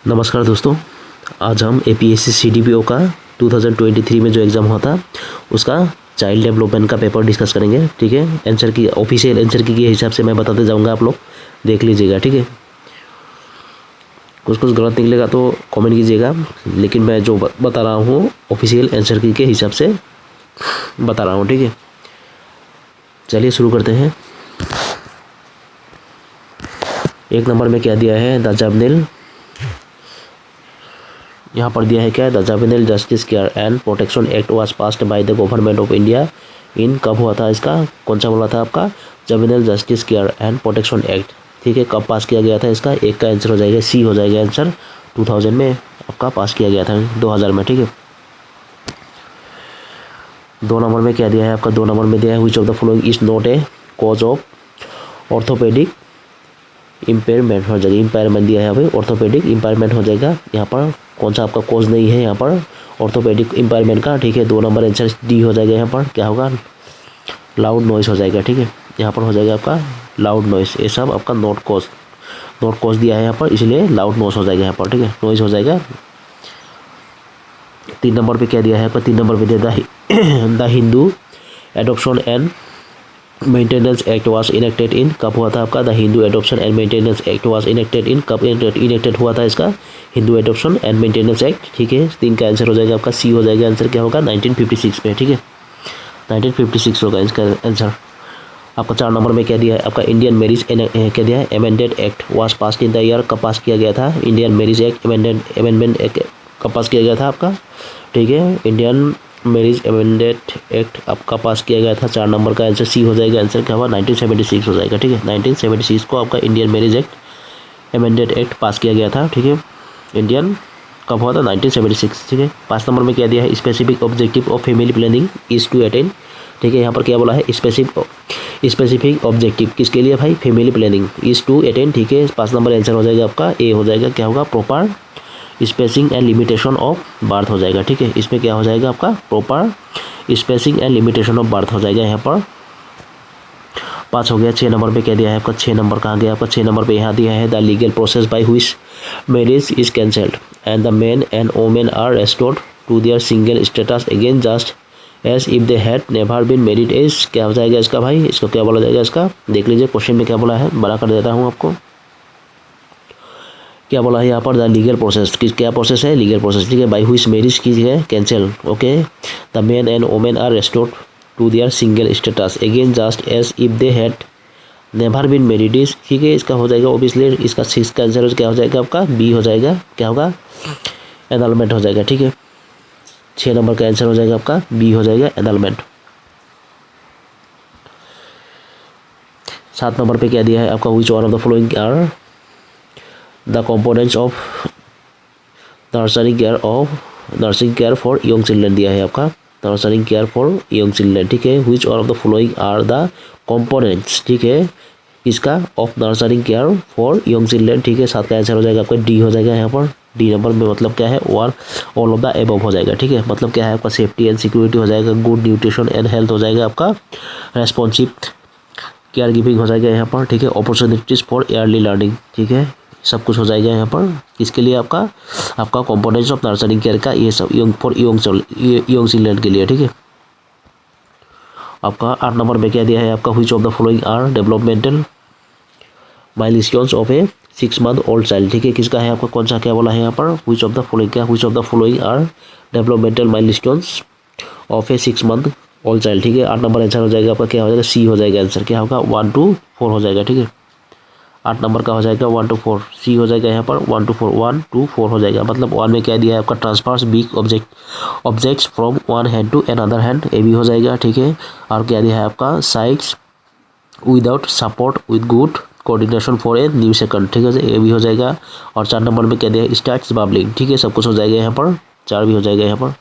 नमस्कार दोस्तों, आज हम APSC CDPO का 2023 में जो एग्ज़ाम हुआ था उसका चाइल्ड डेवलपमेंट का पेपर डिस्कस करेंगे। ठीक है, आंसर की ऑफिशियल आंसर की के हिसाब से मैं बताते जाऊंगा, आप लोग देख लीजिएगा। ठीक है, कुछ गलत निकलेगा तो कमेंट कीजिएगा, लेकिन मैं जो बता रहा हूँ ऑफिशियल आंसर की के हिसाब से बता रहा हूँ। ठीक है, चलिए शुरू करते हैं। एक नंबर में क्या दिया है, द जबनेल, यहाँ पर दिया है क्या, the juvenile justice care and protection act was passed by the government of India in, कब हुआ था इसका, कौन सा बोला था आपका, juvenile justice care and protection act. ठीक है, कब पास किया गया था इसका, एक का आंसर हो जाएगा सी हो जाएगा आंसर, 2000 में आपका पास किया गया था, 2000 में। ठीक है, दो नंबर में क्या दिया है आपका, दो नंबर में दिया है which of the following is not a cause of orthopaedic impairment, हो जाएगा इम्पेयरमेंट दिया है भाई, ऑर्थोपेडिक इम्पेयरमेंट हो जाएगा यहाँ पर, कौन सा आपका कॉज नहीं है यहाँ पर ऑर्थोपेडिक इम्पेयरमेंट का। ठीक है, दो नंबर आंसर डी हो जाएगा, यहाँ पर क्या होगा, लाउड नॉइस हो जाएगा। ठीक है, यहाँ पर हो जाएगा आपका लाउड नॉइस, ये सब आपका नॉट कॉज दिया है यहाँ पर, इसलिए लाउड नॉइस हो जाएगा यहाँ पर। ठीक है, नॉइस हो जाएगा। तीन नंबर पे क्या दिया है आपका, तीन नंबर पे दिया the Hindu adoption and maintenance act was enacted इन, कब हुआ था आपका, the Hindu adoption and maintenance act was enacted इन, कब इनेक्टेड हुआ था इसका, Hindu adoption and maintenance act. ठीक है, तीन का आंसर हो जाएगा आपका सी हो जाएगा आंसर, क्या होगा 1956 में। ठीक है, 1956 होगा इसका आंसर। आपका चार नंबर में क्या दिया है आपका, इंडियन मैरिज क्या दिया है, amended act was passed in the year, कब पास किया गया था, Indian marriage act amendment act कब पास किया गया था आपका। ठीक है, इंडियन मैरिज अमेंडेड एक्ट आपका पास किया गया था, चार नंबर का आंसर सी हो जाएगा आंसर, क्या हुआ 1976 हो जाएगा। ठीक है, 1976 को आपका Indian marriage act amended act पास किया गया था। ठीक है, इंडियन कब हुआ था 1976। ठीक है, पाँच नंबर में क्या दिया है, specific objective of family planning is to attain. ठीक है, यहाँ पर क्या बोला है, स्पेसिफिक ऑब्जेक्टिव किसके लिए भाई, family planning is to attain. ठीक है, पाँच नंबर आंसर हो जाएगा आपका ए हो जाएगा, क्या होगा proper spacing and limitation of birth हो जाएगा। ठीक है, इसमें क्या हो जाएगा आपका proper spacing and limitation of birth हो जाएगा यहाँ पर। पाँच हो गया। छः नंबर पे क्या दिया है आपका, छः नंबर कहाँ गया आपका, छः नंबर पे यहाँ दिया है the legal process by which marriage is cancelled and the man and women are restored to their single status again just as if they had never been married as, क्या हो जाएगा इसका भाई, इसको क्या बोला जाएगा इसका, देख लीजिए क्वेश्चन में क्या बोला है, बड़ा कर देता हूँ आपको। क्या बोला है यहाँ पर, द लीगल प्रोसेस, किस क्या प्रोसेस है, लीगल प्रोसेस। ठीक है, बाय व्हिच मैरिज की है cancel. Okay, the man and women are restored to their single status again just as if they had never been married is. ठीक है, इसका हो जाएगा ओबियसली, इसका सिक्स का आंसर क्या हो जाएगा आपका बी हो जाएगा, क्या होगा एनलमेंट हो जाएगा। ठीक है, छः नंबर का आंसर हो जाएगा आपका बी हो जाएगा एनलमेंट। सात नंबर पे क्या दिया है आपका, which one of the following are the components of nursery care for young children दिया है आपका, nursery care for young children. ठीक है, which one of the following are the components, ठीक है, इसका of nursery care for young children. ठीक है, सात का आंसर हो जाएगा आपका डी हो जाएगा यहाँ पर, डी नंबर में मतलब क्या है, one all of the above हो जाएगा। ठीक है, मतलब क्या है आपका सेफ्टी एंड सिक्योरिटी हो जाएगा, गुड न्यूट्रिशन एंड हेल्थ हो जाएगा आपका, रेस्पॉन्सिव केयर गिविंग हो जाएगा यहाँ पर। ठीक है, अपॉर्चुनिटीज फॉर अर्ली लर्निंग। ठीक है, सब कुछ हो जाएगा यहाँ पर, किसके लिए आपका कंपोनेंट्स ऑफ नर्सरी केयर का, ये सब यंग फॉर यंग चिल्ड्रेन के लिए। ठीक है, आपका आठ नंबर में क्या दिया है आपका, which of the following are developmental milestones of a 6 month old child. ठीक है, किसका है आपका, कौन सा क्या बोला है यहाँ पर, व्हिच ऑफ द फॉलोइंग क्या, which of the following are developmental milestones of a 6 month old child. ठीक है, आठ नंबर आंसर हो जाएगा आपका, क्या हो जाएगा सी हो जाएगा आंसर, क्या होगा 1 to 4 हो जाएगा। ठीक है, आठ नंबर का हो जाएगा 1 to 4, सी हो जाएगा यहाँ पर 1 to 4 हो जाएगा। मतलब वन में क्या दिया है आपका, transfers big objects from one hand to another hand, A भी हो जाएगा। ठीक है, और क्या दिया है आपका, sides without support with good coordination for a new second. ठीक है, ए भी हो जाएगा। और चार नंबर में क्या दिया है, स्टार्ट्स बबलिंग। ठीक है, सब कुछ हो जाएगा यहाँ पर, चार भी हो जाएगा यहाँ पर,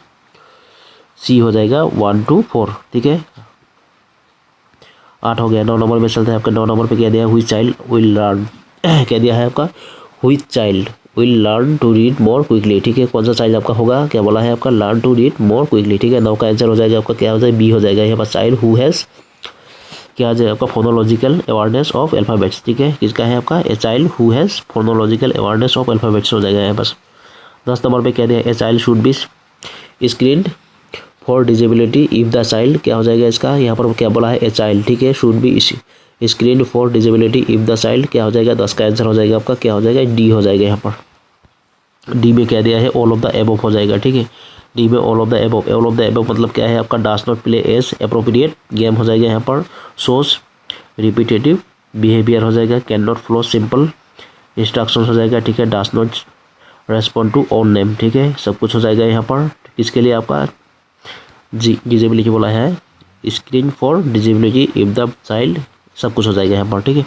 सी हो जाएगा 1 to 4। ठीक है, आठ हो गया। नौ नंबर में चलता है आपका, नौ नंबर पे क्या दिया है, व्हिच चाइल्ड विल लर्न क्या दिया है आपका, which child will learn to read more quickly. ठीक है, कौन सा चाइल्ड आपका होगा, क्या बोला है आपका, learn to read more quickly. ठीक है, नौ का आंसर हो जाएगा आपका, क्या हो जाएगा बी हो जाएगा यहाँ पर, चाइल्ड हु हैज़ क्या आ जाएगा आपका फोनोलॉजिकल अवेयरनेस ऑफ अल्फ़ाबेट्स, ठीक है, किसका है आपका a child who has phonological awareness of alphabets हो जाएगा है बस। 10 नंबर पे कह दिया a child should be screened for disability if the child, क्या हो जाएगा इसका, यहाँ पर क्या बोला है ए चाइल्ड, ठीक है, should be screened for disability if the child, क्या हो जाएगा 10 का आंसर हो जाएगा आपका, क्या हो जाएगा डी हो जाएगा यहाँ पर। डी में कह दिया है ऑल ऑफ द एबव हो जाएगा, ठीक है, डी में all of the above. All of the above मतलब क्या है आपका does not play age appropriate game हो जाएगा यहाँ पर। सोस रिपीटेटिव बिहेवियर हो जाएगा। Can not follow simple instruction हो जाएगा, ठीक है। Does not respond to own name, ठीक है, सब कुछ हो जाएगा यहाँ पर। किसके लिए आपका डिजेबिलिटी बोला है, screen for disability if the child, सब कुछ हो जाएगा यहाँ पर, ठीक है।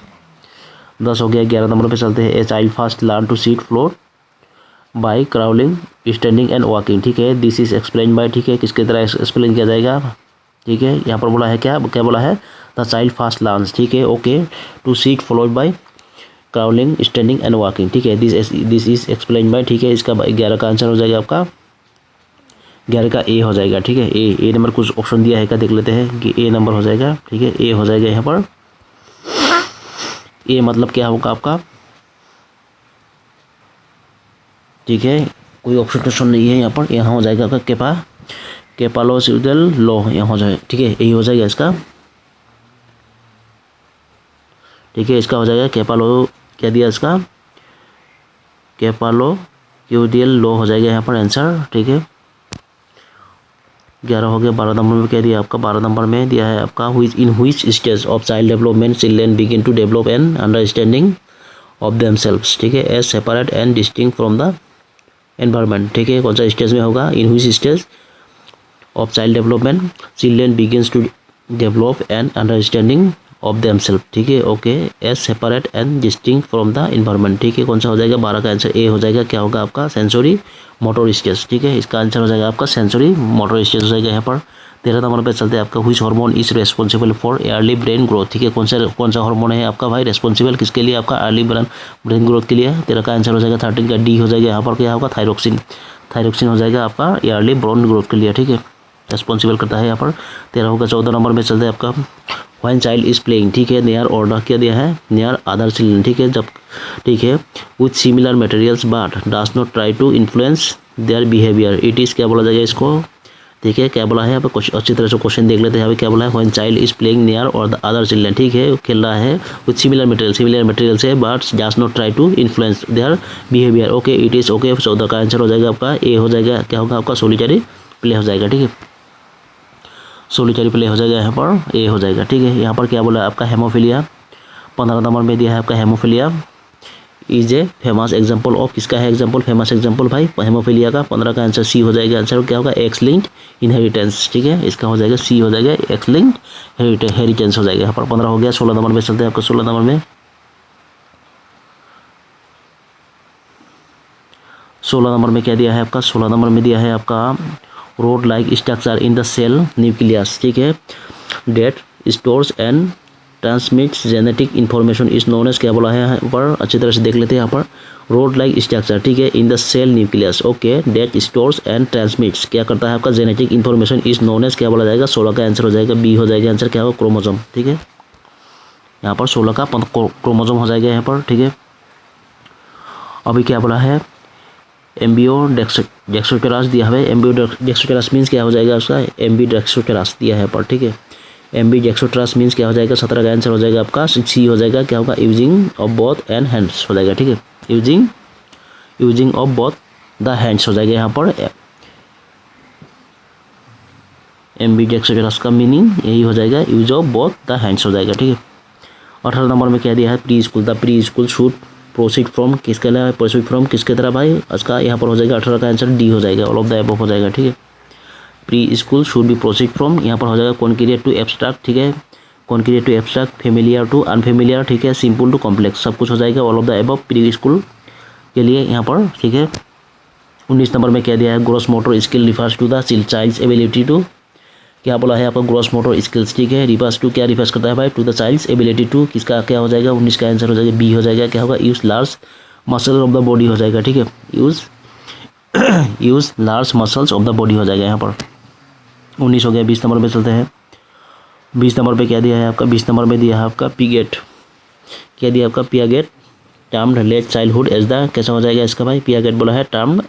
10 हो गया। 11 नंबर पे चलते हैं। A child first learn to sit floor by crawling standing and walking, ठीक है, दिस इज एक्सप्लेन बाय, ठीक है, किसके तरह एक्सप्लेन किया जाएगा, ठीक है, यहाँ पर बोला है क्या क्या बोला है, द चाइल्ड फर्स्ट लर्न्स, ठीक है, okay, to sit followed by crawling standing and walking, ठीक है, दिस इज एक्सप्लेन बाय, ठीक है, इसका 11 का आंसर हो जाएगा आपका 11 का ए हो जाएगा, ठीक है। ए नंबर कुछ ऑप्शन दिया है क्या देख लेते हैं कि ए नंबर हो जाएगा, ठीक है, ए हो जाएगा यहाँ पर। ए मतलब क्या होगा आपका, ठीक है, कोई ऑप्शन क्वेश्चन नहीं है यहाँ पर, यहाँ हो जाएगा आपका केपालोसिडल लॉ, यहाँ हो जाएगा, ठीक है, यही हो जाएगा इसका, ठीक है, इसका हो जाएगा केपालो, क्या दिया इसका, केपालोक्यूडियल लॉ हो जाएगा यहाँ पर आंसर, ठीक है। 11 हो गया। 12 नंबर में क्या दिया आपका, 12 नंबर में दिया है आपका in which stage of child development children begin to develop an understanding of themselves, ठीक है, as separate and distinct from the environment, ठीक है, कौन सा स्टेज में होगा, in which stage of child development children begins to develop an understanding of themself, ठीक है, okay, as separate and distinct from the environment, ठीक है, कौन सा हो जाएगा, 12 का आंसर ए हो जाएगा, क्या होगा आपका सेंसरी मोटर स्टेज, ठीक है, इसका आंसर हो जाएगा आपका सेंसरी मोटर स्टेज हो जाएगा यहाँ पर। 13 नंबर पे चलते हैं आपका which hormone is responsible for early brain growth, ठीक है, कौन सा हार्मोन है आपका भाई रेस्पॉन्सिबल किसके लिए, आपका अर्ली ब्रेन ग्रोथ के लिए। 13 का आंसर हो जाएगा 13 का डी हो जाएगा यहाँ पर, क्या होगा थायरोक्सिन हो जाएगा आपका अर्ली ब्रेन ग्रोथ के लिए, ठीक है, रेस्पॉन्सिबल करता है यहाँ पर। 13 होगा। 14 नंबर में चलते हैं आपका व्हेन चाइल्ड इज प्लेइंग, ठीक है, नियर ऑर्डर क्या दिया है, नियर अदर चिल्ड्रन, ठीक है, जब, ठीक है, with similar materials but does not try to influence their behaviour, it is क्या बोला जाएगा इसको, ठीक है, क्या बोला है यहाँ पे कुछ अच्छी तरह से क्वेश्चन देख लेते हैं। यहाँ पे क्या बोला है, when child is playing near और द अदर चिल्ड्रन, ठीक है, खेल रहा है विथ सिमिलर मटेरियल से but does not try to influence their behaviour, okay, it is okay. 14 का आंसर हो जाएगा आपका ए हो जाएगा, क्या होगा आपका सोलिटरी प्ले हो जाएगा, ठीक है, सोलिटरी प्ले हो जाएगा यहाँ पर, ए हो जाएगा, ठीक है। यहाँ पर क्या बोला है आपका हेमोफिलिया, 15 नंबर में दिया है आपका haemophilia is a famous example of, किसका है एग्जाम्पल, फेमस एग्जाम्पल भाई हेमोफिलिया का। 15 का आंसर सी हो जाएगा, आंसर क्या होगा एक्स लिंक्ड इनहेरिटेंस, ठीक है, इसका हो जाएगा सी हो जाएगा एक्स लिंक्ड हेरिटेंस हो जाएगा यहाँ पर। 15 हो गया। 16 नंबर में चलते हैं आपको। 16 नंबर में 16 नंबर में क्या दिया है आपका, 16 नंबर में दिया है आपका rod like structure in the cell nucleus, ठीक है, that stores and transmits genetic information is known as, क्या बोला है यहाँ पर, अच्छी तरह से देख लेते हैं यहाँ पर, रोड लाइक स्ट्रक्चर, ठीक है, in the cell nucleus, okay, that stores and transmits क्या करता है आपका genetic information is known as, क्या बोला जाएगा, 16 का आंसर हो जाएगा बी हो जाएगा, आंसर क्या होगा क्रोमोजोम, ठीक है, यहाँ पर 16 का क्रोमोजोम हो जाएगा यहाँ पर, ठीक है। अभी क्या बोला है एम्बियो डेक्सोटेरास दिया है, एम्बियो डेक्सोटेरास मीन्स क्या हो जाएगा उसका, एम्बी डेक्सोटेरास दिया है पर, ठीक है, एम्बी डेक्सोटेरास मीन्स क्या हो जाएगा, 17 का आंसर हो जाएगा आपका सी हो जाएगा, क्या होगा using of both and hands हो जाएगा, ठीक है, using of both the hands हो जाएगा यहाँ पर, एम्बी डेक्सोटेरास का मीनिंग यही हो जाएगा, use of both the hands हो जाएगा, ठीक है। 18 नंबर में क्या दिया है pre school, the pre school should proceed from, किसके लिए प्रोसीड फ्रॉम किसके तरह भाई, इसका यहाँ पर हो जाएगा 18 का आंसर डी हो जाएगा, ऑल ऑफ द अबव हो जाएगा, ठीक है। Pre school should be proceed from, यहाँ पर हो जाएगा कॉन्क्रीट टू एब्स्ट्रैक्ट, ठीक है, concrete to abstract, familiar to unfamiliar, ठीक है, सिंपल टू कॉम्प्लेक्स, सब कुछ हो जाएगा all of the above pre school के लिए यहाँ पर, ठीक है। 19 नंबर में क्या दिया है gross motor skill refers to the child's ability to, क्या बोला है आपका ग्रॉस मोटर स्किल्स, ठीक है, रिफर्स टू क्या रिफर्स करता है भाई, to the child's ability to, किसका क्या हो जाएगा 19 का आंसर हो जाएगा बी हो जाएगा, क्या होगा use large muscle of the body हो जाएगा, ठीक है, use large muscles of the body हो जाएगा यहाँ पर। 19 हो गया। 20 नंबर में चलते हैं 20 नंबर पे क्या दिया है आपका, 20 नंबर में दिया है आपका पिगेट, क्या दिया आपका Piaget termed late childhood as the, कैसा हो जाएगा इसका भाई, पियागेट बोला है termed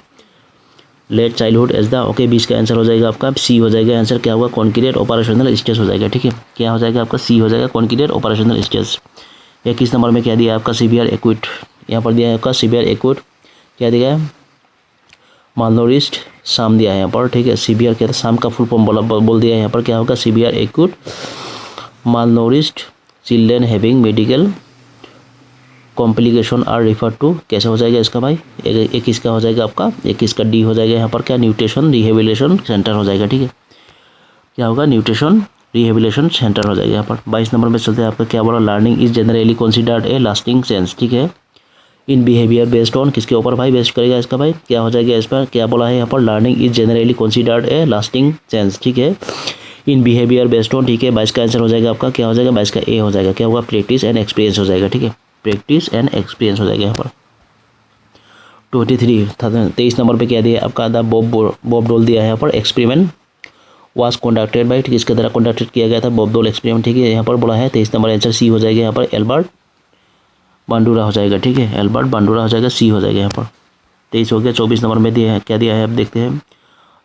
late childhood as the, okay 20 का आंसर हो जाएगा आपका सी हो जाएगा आंसर, क्या होगा कॉन्क्रीट ऑपरेशनल स्टेज हो जाएगा, ठीक है, क्या हो जाएगा आपका सी हो जाएगा कॉन्क्रीट ऑपरेशनल स्टेज। 21 नंबर में क्या दिया आपका सीवियर एक्यूट, यहाँ पर दिया है आपका सीवियर एक्यूट, क्या दिया है मालनोरिश्ड शाम दिया है यहाँ पर, ठीक है, सीवियर क्या था शाम का फुल फॉर्म बोल दिया है यहाँ पर, क्या होगा severe acute malnourished children having medical complication are refer to, कैसे हो जाएगा इसका भाई, 21 का हो जाएगा आपका, 21 का डी हो जाएगा यहाँ पर, क्या न्यूट्रिशन रिहेबिलिटेशन सेंटर हो जाएगा, ठीक है, क्या होगा न्यूट्रिशन रिहेबिलिटेशन सेंटर हो जाएगा यहाँ पर। 22 नंबर में चलते हैं आपका, क्या बोला learning is generally considered a lasting sense, ठीक है, इन बिहेवियर बेस्ड ऑन, किसके ऊपर भाई बेस्ड करेगा इसका भाई, क्या हो जाएगा इस पर, क्या बोला है यहाँ पर learning is generally considered a lasting sense, ठीक है, इन बिहेवियर बेस्ड ऑन, ठीक है, 22 का आंसर हो जाएगा आपका, क्या हो जाएगा 22 का ए हो जाएगा, क्या होगा प्रैक्टिस एंड एक्सपीरियंस हो जाएगा, ठीक है, प्रैक्टिस एंड एक्सपीरियंस हो जाएगा यहाँ पर। 23 नंबर पे क्या दिया आपका द बॉब डोल दिया है यहाँ पर, एक्सपेरिमेंट वाज कंडक्टेड बाई, ठीक है, इसके द्वारा कंडक्टेड किया गया था बॉब डोल एक्सपेरिमेंट, ठीक है, यहाँ पर बोला है 23 नंबर आंसर सी हो जाएगा यहाँ पर, एल्बर्ट बांडुरा हो जाएगा, ठीक है, एल्बर्ट बांडुरा हो जाएगा, सी हो जाएगा यहाँ पर। 23 हो गया। 24 नंबर में दिया है, क्या दिया है अब देखते हैं।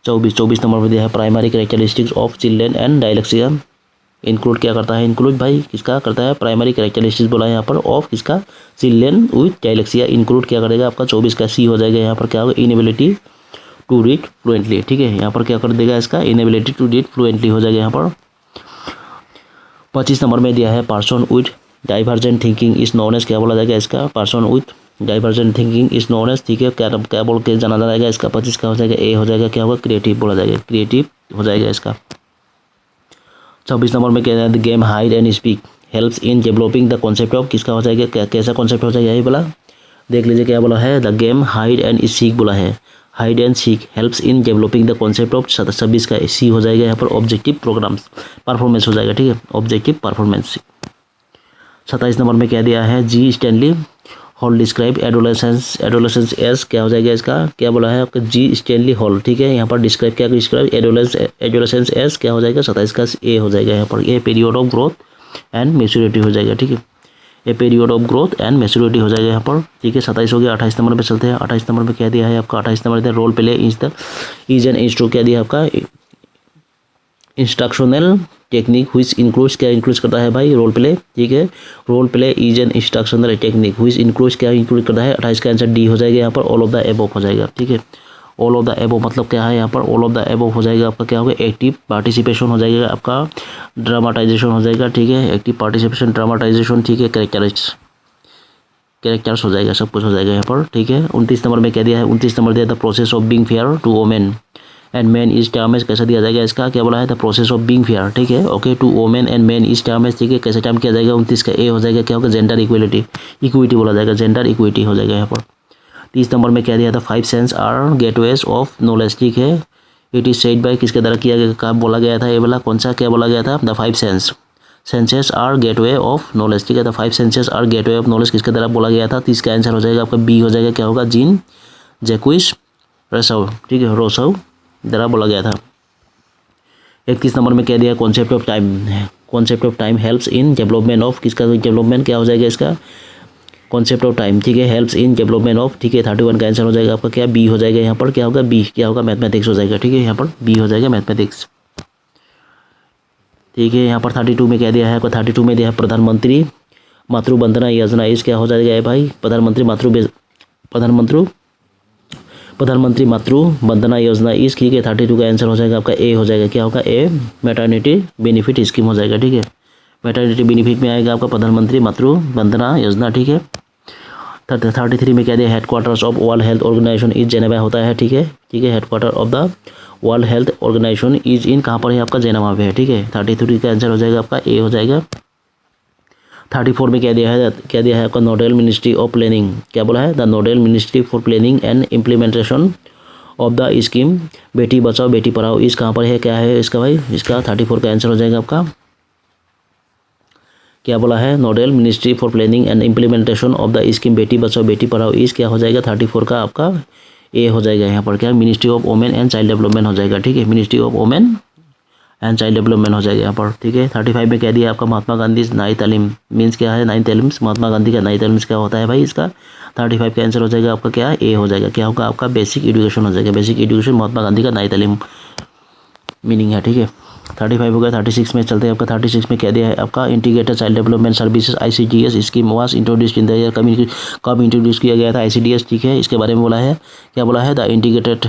24 नंबर में दिया है primary characteristics of children and dyslexia, include क्या करता है, इंक्लूड भाई किसका करता है, प्राइमरी कैरेक्टरिस्टिक्स बोला है यहाँ पर ऑफ किसका, चिल्ड्रेन विथ डायलेक्सिया, इंक्लूड क्या करेगा आपका 24 का सी हो जाएगा यहाँ पर, क्या होगा इनएबिलिटी टू रीड फ्लुएंटली, ठीक है, यहाँ पर क्या कर देगा इसका इनएबिलिटी टू रीड फ्लुएंटली हो जाएगा यहाँ पर। 25 नंबर में दिया है person with divergent thinking is known as, क्या बोला जाएगा इसका, person with divergent thinking is known as, ठीक है, क्या बोल के जाना जाएगा इसका। 25 का हो जाएगा ए हो जाएगा, क्या होगा क्रिएटिव बोला जाएगा, क्रिएटिव हो जाएगा इसका। 26 नंबर में क्या है, the game hide and speak helps in developing the concept of, किसका हो जाएगा, कैसा कॉन्सेप्ट हो जाएगा यही बोला, देख लीजिए क्या बोला है, the game hide and seek बोला है, hide and seek helps in developing the concept of. 26 का सी हो जाएगा यहाँ पर ऑब्जेक्टिव प्रोग्राम्स परफॉर्मेंस हो जाएगा, ठीक है, ऑब्जेक्टिव परफॉर्मेंस। 27 नंबर में क्या दिया है, G Stanley Hall describe adolescence age, क्या हो जाएगा इसका, क्या बोला है आपका जी स्टैनली हॉल, ठीक है, यहाँ पर डिस्क्राइब क्या डिस्क्राइब एडोलेसेंस एज, क्या हो जाएगा 27 का ए हो जाएगा यहाँ पर, a period of growth and maturity हो जाएगा, ठीक है, a period of growth and maturity हो जाएगा यहाँ पर, ठीक है। 27 हो गया। 28 नंबर पे चलते हैं। 28 नंबर पे क्या दिया है आपका, 28 नंबर दिया रोल प्ले इज एन इंस्ट्रू, क्या दिया आपका इंस्ट्रक्शनल टेक्निक व्हिच इंक्लूड्स, क्या इंक्लूड करता है भाई रोल प्ले, ठीक है, role play is an instructional technique which includes, क्या इंक्लूड करता है। 28 का आंसर डी हो जाएगा यहाँ पर, ऑल ऑफ द एबव हो जाएगा, ठीक है, ऑल ऑफ द एबव मतलब क्या है यहाँ पर, ऑल ऑफ द एबव हो जाएगा आपका, क्या होगा एक्टिव पार्टिसिपेशन हो जाएगा आपका, ड्रामाटाइजेशन हो जाएगा, ठीक है, एक्टिव पार्टिसिपेशन ड्रामाटाइजेशन, ठीक है, कैरेक्टर्स हो जाएगा, सब कुछ हो जाएगा यहाँ पर, ठीक है। 29 नंबर में क्या दिया है, 29 नंबर दिया the process of being fair to women and man is term as, कैसा दिया जाएगा इसका, क्या बोला है the process of being fair, ठीक है, okay, to women and man is term as, ठीक है, कैसे टर्म किया जाएगा। 29 का ए हो जाएगा, क्या होगा जेंडर इक्विटी बोला जाएगा, जेंडर इक्विटी हो जाएगा यहाँ पर। 30 नंबर में क्या दिया था, 5 sense are gateways of knowledge, ठीक है, इट इज सेड बाय, किसके द्वारा किया गया, कब बोला गया था ये वाला, कौन सा क्या बोला गया था, the 5 senses are gateway of knowledge, ठीक है, the 5 senses are gateway of knowledge किसके द्वारा बोला गया था। 30 का आंसर हो जाएगा आपका बी हो जाएगा, क्या होगा जीन जैक्विस रोसौ, ठीक है, रोसौ द्वारा बोला गया था। 31 नंबर में क्या दिया, concept of time, concept of time helps in development of, किसका डेवलपमेंट क्या हो जाएगा इसका, कॉन्सेप्ट ऑफ टाइम, ठीक है, हेल्प्स इन डेवलपमेंट ऑफ, ठीक है। 31 का आंसर हो जाएगा आपका क्या बी हो जाएगा यहाँ पर, क्या होगा बी, क्या होगा मैथमेटिक्स हो जाएगा, ठीक है, यहाँ पर बी हो जाएगा मैथमेटिक्स, ठीक है। यहाँ पर 32 में क्या दिया है आपको, 32 में दिया है प्रधानमंत्री मातृ वंदना योजना इस, क्या हो जाएगा भाई प्रधानमंत्री मातृ वंदना योजना इस, ठीक है। 32 का आंसर हो जाएगा आपका ए हो जाएगा, क्या होगा ए मैटरनिटी बेनिफिट स्कीम हो जाएगा, ठीक है, मैटरनिटी बेनिफिट में आएगा आपका प्रधानमंत्री मातृ वंदना योजना, ठीक है। 33 में क्या दिया, headquarters of world health organisation is Geneva होता है, ठीक है, headquarter of the world health organisation is in, कहाँ पर है आपका जेनेवा पे है, ठीक है। 33 का आंसर हो जाएगा आपका ए हो जाएगा। 34 में क्या दिया है आपका नोडल मिनिस्ट्री ऑफ प्लानिंग, क्या बोला है the nodal ministry for planning and implementation of the scheme Beti Bachao Beti Padhao इस, कहाँ पर है, क्या है इसका भाई, इसका 34 का आंसर हो जाएगा आपका, क्या बोला है nodal ministry for planning and implementation of the scheme Beti Bachao Beti Padhao इस, क्या हो जाएगा 34 का आपका ए हो जाएगा यहाँ पर, क्या ministry of women and child development हो जाएगा, ठीक है, ministry of women and child development हो जाएगा यहाँ पर, ठीक है। 35 में कह दिया आपका महात्मा गांधी नई तालीम मीन्स क्या है, नई तालीम महात्मा गांधी का नई तालीम क्या होता है भाई इसका। 35 का आंसर हो जाएगा आपका क्या, ए हो जाएगा। क्या होगा आपका, बेसिक एजुकेशन हो जाएगा। बेसिक एजुकेशन महात्मा गांधी का नई तालीम मीनिंग है, ठीक है। 35 हो गया। 36 में चलते हैं आपका। 36 में कह दिया है आपका integrated child development services ICDS scheme was introduced in the year, कब इंट्रोड्यूस किया गया था ICDS, ठीक है। इसके बारे में बोला है, क्या बोला है, the integrated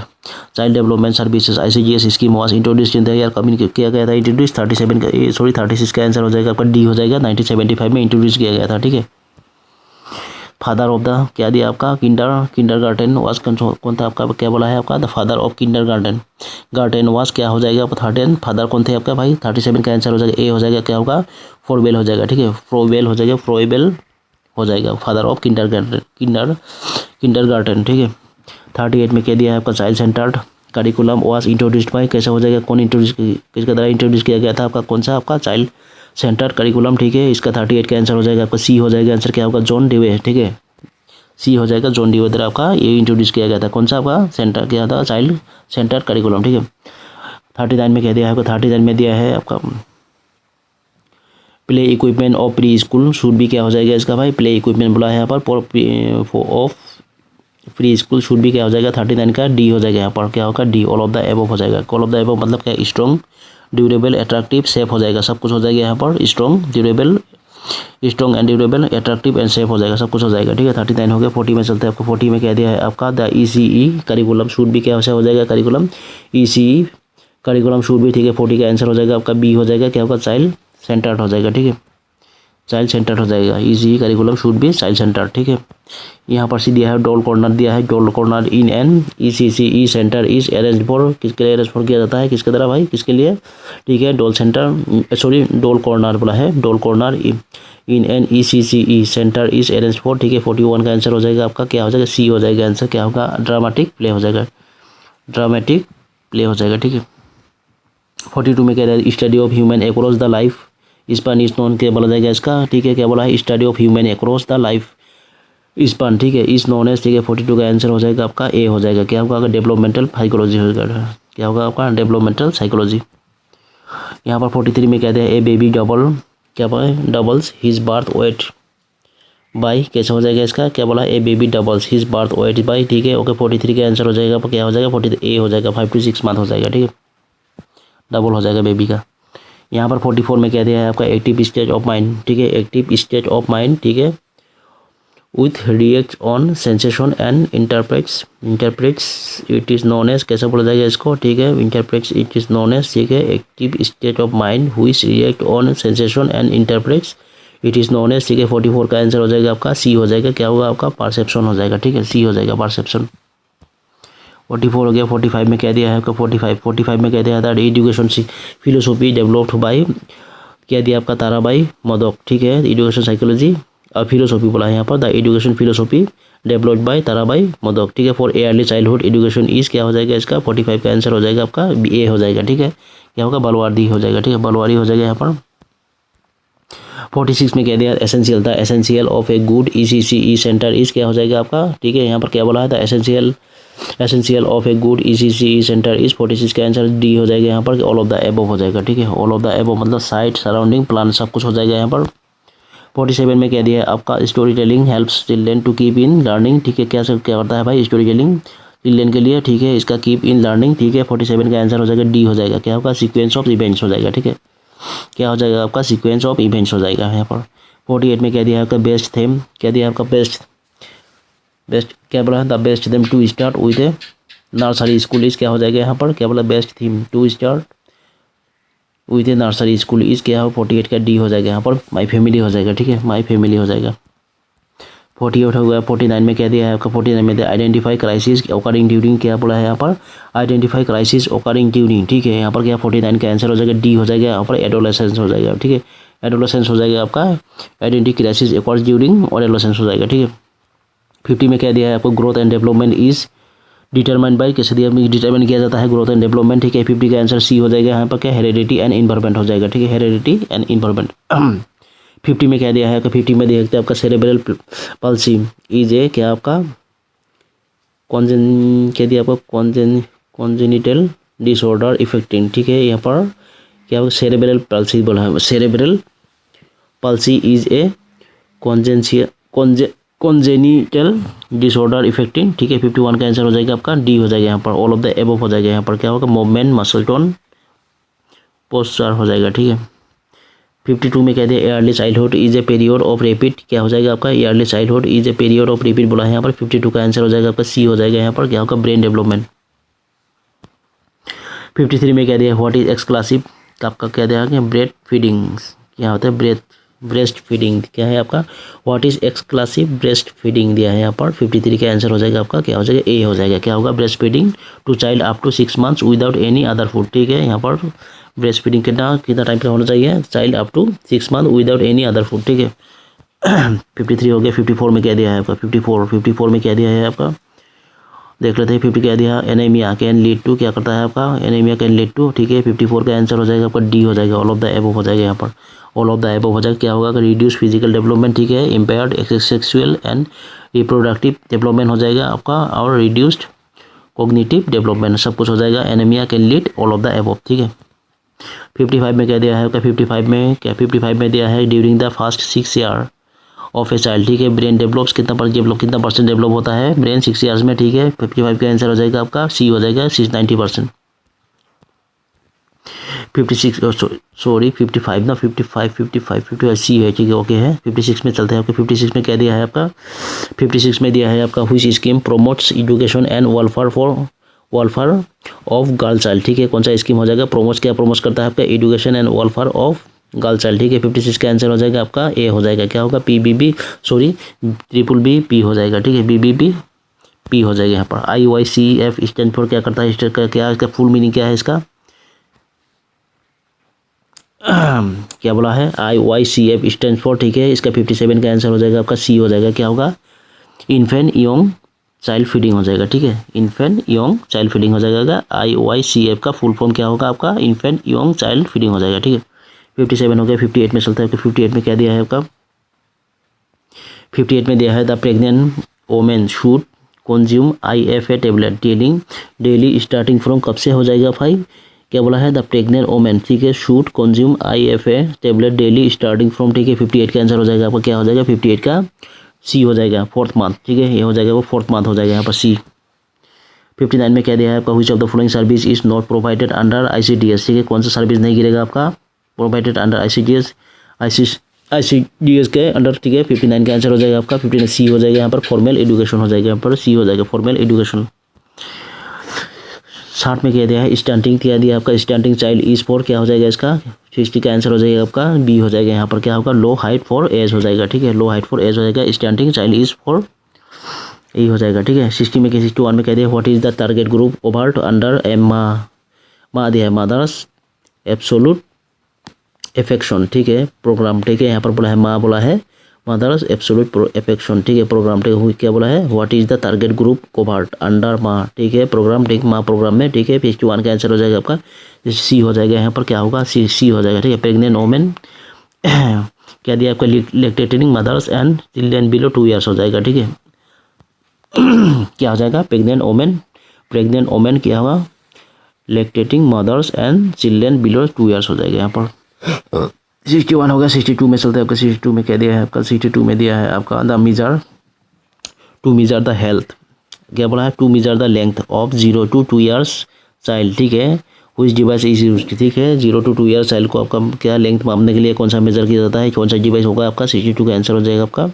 child development services ICDS scheme was introduced in the year, कब किया गया था इंट्रोड्यूस। 36 का आंसर हो जाएगा आपका डी हो जाएगा। 1975 में इंट्रोड्यूस किया गया था, ठीक है। फादर ऑफ द क्या दिया आपका, किंडरगार्टन वाज कौन था आपका, क्या बोला है आपका, the father of kindergarten was क्या हो जाएगा आपका 30, फादर कौन थे आपका भाई। 37 का आंसर हो जाएगा ए हो जाएगा। क्या होगा, फ्रोबेल हो जाएगा, ठीक है। फ्रोबेल हो जाएगा फादर ऑफ किंडरगार्टन, ठीक है। 38 में क्या दिया है आपका, child centred curriculum was introduced by, कैसा हो जाएगा, कौन इंट्रोड्यूस, किसके द्वारा इंट्रोड्यूस किया गया था आपका, कौन सा आपका चाइल्ड सेंटर करिकुलम, ठीक है। इसका 38 का आंसर हो जाएगा आपका सी हो जाएगा। आंसर क्या होगा, जॉन डेवे, ठीक है। सी हो जाएगा, जॉन डेवे द्वारा आपका ये इंट्रोड्यूस किया गया था। कौन सा आपका सेंटर क्या था, चाइल्ड सेंटर करिकुलम, ठीक है। 39 में क्या दिया है आपको, 39 में दिया है आपका play equipment of pre school should भी क्या हो जाएगा इसका भाई, प्ले इक्विपमेंट बोला है यहाँ पर ऑफ प्री स्कूल शुड भी क्या हो जाएगा। 39 का डी हो जाएगा यहाँ पर। क्या होगा, D all of the above हो जाएगा। ऑल ऑफ द एबव मतलब क्या, स्ट्रॉन्ग ड्यूरेबल अट्रैक्टिव सेफ हो जाएगा, सब कुछ हो जाएगा यहाँ पर। Strong and durable attractive and safe हो जाएगा, सब कुछ हो जाएगा, ठीक है। 39 हो गया। 40 में चलते हैं आपको। 40 में क्या दिया है आपका, द ECE करिकुलम शुड भी क्या हो जाएगा, करिकुलम ECE करिकुलम शुड भी, ठीक है। 40 का आंसर हो जाएगा आपका बी हो जाएगा। क्या होगा, चाइल्ड सेंटर्ड हो जाएगा, ठीक है। चाइल्ड सेंटर हो जाएगा। ECE करिकुलम शुड भी चाइल्ड सेंटर, ठीक है। यहाँ पर सी दिया है डोल कॉर्नर दिया है। डोल corner in an ECCE centre is arrange for, किसके लिए अरेंज फॉर किया जाता है, किसके द्वारा भाई, किसके लिए, ठीक है। डोल कॉर्नर बोला है। डोल corner in an ECCE centre is arrange for, ठीक है। 41 का आंसर हो जाएगा आपका, क्या हो जाएगा, सी हो जाएगा आंसर। क्या होगा, ड्रामेटिक प्ले हो जाएगा, ड्रामेटिक प्ले हो जाएगा, ठीक है। 42 में कह रहा है study of human across the life span is known, क्या बोला जाएगा इसका, ठीक है। क्या बोला है, study of human across the life span, ठीक है, इज नोन एज, ठीक है। 42 का आंसर हो जाएगा आपका ए हो जाएगा। क्या होगा, डेवलपमेंटल साइकोलॉजी हो जाएगा। क्या होगा आपका, डेवलपमेंटल साइकोलॉजी। यहाँ पर 43 में कहते हैं a baby doubles his birth weight by, कैसा हो जाएगा इसका, क्या बोला, a baby doubles his birth weight by, ठीक है। ओके 43 का आंसर हो जाएगा आपका, क्या हो जाएगा 43 ए हो जाएगा। 5 to 6 मंथ हो जाएगा, ठीक है, डबल हो जाएगा बेबी का। यहाँ पर 44 में कह दिया है आपका एक्टिव स्टेज ऑफ माइंड, ठीक है। एक्टिव स्टेज ऑफ माइंड, ठीक है, with react on sensation and interprets it is known as, कैसे बोला जाएगा इसको, ठीक है, interprets it is known as, ठीक है। Active state of mind which react on sensation and interprets it is known as, ठीक है। 44 का आंसर हो जाएगा आपका सी हो जाएगा। क्या होगा आपका, परसेप्शन हो जाएगा, ठीक है, सी हो जाएगा परसेप्शन। 44 हो गया। 45 में कह दिया है आपका 45 में कह दिया था एजुकेशन फिलोसॉफी डेवलप्ड बाय, क्या दिया आपका ताराबाई मदक, ठीक है। एजुकेशन साइकोलॉजी और फिलोसॉफी बोला है यहाँ पर, the education philosophy developed by Tarabai Modak, ठीक है। For early childhood education is, क्या हो जाएगा इसका, 45 का आंसर हो जाएगा आपका ए हो जाएगा, ठीक है। क्या होगा, बलवाड़ी हो जाएगा, ठीक है, बलवाड़ी हो जाएगा यहाँ पर। 46 में कह दिया एसेंशियल था, essential of a good ECCE centre is, क्या हो जाएगा आपका, ठीक है। यहाँ पर क्या बोला था, essential of a good ECCE centre is. 46 का आंसर डी हो जाएगा यहाँ पर, ऑल ऑफ द एबव हो जाएगा, ठीक है। ऑल ऑफ द एबव मतलब साइट सराउंडिंग प्लान सब कुछ हो जाएगा यहाँ पर। 47 में कह दिया है आपका story telling helps children to keep in learning, ठीक है। क्या करता है भाई, स्टोरी टेलिंग चिल्ड्रेन के लिए, ठीक है, इसका कीप इन लर्निंग, ठीक है। 47 का आंसर हो जाएगा डी हो जाएगा। क्या होगा, सीक्वेंस ऑफ इवेंट्स हो जाएगा, ठीक है। क्या हो जाएगा आपका, सीक्वेंस ऑफ इवेंट्स हो जाएगा यहाँ पर। 48 में कह दिया है आपका बेस्ट थीम, क्या दिया आपका बेस्ट क्या बोला है, the best theme to start with a nursery school is, क्या हो जाएगा यहाँ पर, क्या बोला, best theme to start with a nursery school is, क्या हो, 48 का डी हो जाएगा यहाँ पर, माई फैमिली हो जाएगा, ठीक है, माई फैमिली हो जाएगा। 48 हो गया। 49 में कह दिया है आपका 49 में आइडेंटिफाई क्राइसिस ओकरिंग ड्यूरिंग, क्या बोला है यहाँ पर, आइडेंटिफाई क्राइसिस ओकरिंग ड्यूरिंग, ठीक है। यहाँ पर क्या 49 का आंसर हो जाएगा डी हो जाएगा यहाँ पर, एडोलेसेंस हो जाएगा, ठीक है, एडोलेसेंस हो जाएगा आपका, आइडेंटिटी क्राइसिस ओकर्स ड्यूरिंग और एडोलेसेंस हो जाएगा, ठीक है। 50 में कह दिया है आपको growth and development is determined by, कैसे दिया डिटरमाइन किया जाता है ग्रोथ एंड डेवलपमेंट, ठीक है। 50 का आंसर सी हो जाएगा यहाँ पर, क्या हेरेडिटी एंड इन्वायरमेंट हो जाएगा, ठीक है, हेरेडिटी एंड इन्वायरमेंट। 50 में कह दिया है, 50 में देखते हैं आपका सेरेब्रल पल्सी इज ए, क्या आपका कह दिया आपको कॉन्जेनिटल डिसऑर्डर इफेक्टिंग, ठीक है। यहाँ पर क्या होगा, सेरेब्रल पल्सी बोला है। Cerebral palsy is a congenital disorder affecting, ठीक है। 51 का आंसर हो जाएगा आपका डी हो जाएगा यहाँ पर, ऑल ऑफ द एबव हो जाएगा यहाँ पर। क्या होगा, मूवमेंट, मसल टोन, पोस्चर हो जाएगा, ठीक है। 52 में कह दिया early childhood is a period of rapid, क्या हो जाएगा आपका, early childhood is a period of rapid बोला है यहाँ पर। 52 का आंसर हो जाएगा आपका सी हो जाएगा यहाँ पर, क्या होगा, ब्रेन डेवलपमेंट। 53 में कह दिया व्हाट इज एक्सक्लूसिव, आपका क्या दिया गया, ब्रेस्ट फीडिंग, क्या होता है ब्रेस्ट फीडिंग, क्या है आपका, what is exclusive breast feeding दिया है यहाँ पर। 53 का आंसर हो जाएगा आपका, क्या हो जाएगा, ए हो जाएगा, क्या होगा, breast feeding to child up to 6 months without any other food, ठीक है। यहाँ पर ब्रेस्ट फीडिंग कितना टाइम का होना चाहिए, child up to 6 months without any other food, ठीक है। 53 हो गया। 54 में क्या दिया है आपका, 54 में क्या दिया है आपका, देख लेते हैं। 50 क्या दिया, एनीमिया कैन लीड टू, क्या करता है आपका, एनीमिया कैन लीड टू, ठीक है। 54 का आंसर हो जाएगा आपका डी हो जाएगा, ऑल ऑफ द एबव हो जाएगा यहाँ पर, ऑल ऑफ द एबव हो जाएगा। क्या होगा, रिड्यूस फिजिकल डेवलपमेंट, ठीक है, impaired sexual and reproductive development हो जाएगा आपका, और रिड्यूस्ड कॉग्निटिव डेवलपमेंट, सब कुछ हो जाएगा। Anaemia can lead, all of the above, ठीक है। 55 में क्या दिया है आपका, 55 में दिया है during the first 6 years of a child, ठीक है, ब्रेन डेवलप्स कितना परसेंट डेवलप होता है ब्रेन 6 years में, ठीक है। 55 का आंसर हो जाएगा आपका सी हो जाएगा, 90%। 55 सी है, ठीक है, ओके है। 56 में चलते हैं आपके। 56 में क्या दिया है आपका, 56 में दिया है आपका which scheme promotes education and welfare of girl child, ठीक है, कौन सा स्कीम हो जाएगा, प्रमोट करता है आपका education and welfare of girl child, ठीक है। 56 का आंसर हो जाएगा आपका ए हो जाएगा, क्या होगा, BBB हो जाएगा, ठीक है, BBB हो जाएगा यहाँ पर। IYCF स्टैंड फॉर, क्या करता है, क्या इसका फुल मीनिंग क्या है इसका, क्या बोला है, IYCF स्टैंड फॉर, ठीक है। इसका 57 का आंसर हो जाएगा आपका सी हो जाएगा, क्या होगा, इन्फेंट यंग चाइल्ड फीडिंग हो जाएगा, ठीक है, इन्फेंट यंग चाइल्ड फीडिंग हो जाएगा। IYCF का फुल फॉर्म क्या होगा आपका, इन्फेंट यंग चाइल्ड फीडिंग हो जाएगा, ठीक है। 57 हो गया। 58 में चलता है। 58 में क्या दिया है आपका, 58 में दिया है the pregnant women should consume IFA tablet daily starting from, कब से हो जाएगा 5, क्या बोला है, द प्रेग्नेंट वोमेन, ठीक है, should consume IFA tablet daily starting from, ठीक है। 58 का आंसर हो जाएगा आपका, क्या हो जाएगा, 58 का सी हो जाएगा, 4th month, ठीक है, ये हो जाएगा वो 4th month हो जाएगा यहाँ पर सी। 59 में क्या दिया है आपका, which of the following service is not provided under ICDS, ठीक है, कौन सा सर्विस नहीं गिरेगा आपका, प्रोवाइडेड अंडर ICDS के अंडर, ठीक है। 59 का आंसर हो जाएगा आपका 59 सी हो जाएगा यहाँ पर, फॉर्मल एजुकेशन हो जाएगा यहाँ पर, सी हो जाएगा, फॉर्मल एजुकेशन। 60 में क्या दिया है, स्टंटिंग क्या दिया आपका, स्टंटिंग चाइल्ड इज फॉर, क्या हो जाएगा इसका, 60 का आंसर हो जाएगा आपका बी हो जाएगा यहाँ पर, क्या होगा, लो हाइट फॉर एज हो जाएगा, ठीक है, लो हाइट फॉर एज हो जाएगा, stunting child is for a हो जाएगा, ठीक है। 61 में कह दिया what is the target group over to under मा दिया है, मदर्स एब्सोल्यूट एफेक्शन, ठीक है, प्रोग्राम, ठीक है, यहाँ पर बोला है माँ, बोला है मदर्स एब्सोल्यूट एफेक्शन, ठीक है, प्रोग्राम, ठीक है, क्या बोला है, what is the target group covered under माँ, ठीक है, प्रोग्राम, ठीक, माँ प्रोग्राम में, ठीक है। 51 का आंसर हो जाएगा आपका सी हो जाएगा यहाँ पर, क्या होगा, सी हो जाएगा, ठीक है। प्रेग्नेंट वोमेन क्या दिया आपका, lactating mothers and children below 2 years हो जाएगा, ठीक है। क्या हो जाएगा, प्रेग्नेंट वोमेन क्या होगा, lactating mothers and children below 2 years हो जाएगा यहाँ पर। 61 हो गया। 62 में चलते हैं आपका। 62 में क्या दिया है आपका, 62 में दिया है आपका the measure to measure the health, क्या बोला है, to measure the length of 0 to 2 years child, ठीक है, व्हिच डिवाइस इज यूज्ड, ठीक है, 0 to 2 years चाइल्ड को आपका क्या लेंथ मापने के लिए कौन सा मेजर किया जाता है, कौन सा डिवाइस होगा आपका। 62 का आंसर हो जाएगा आपका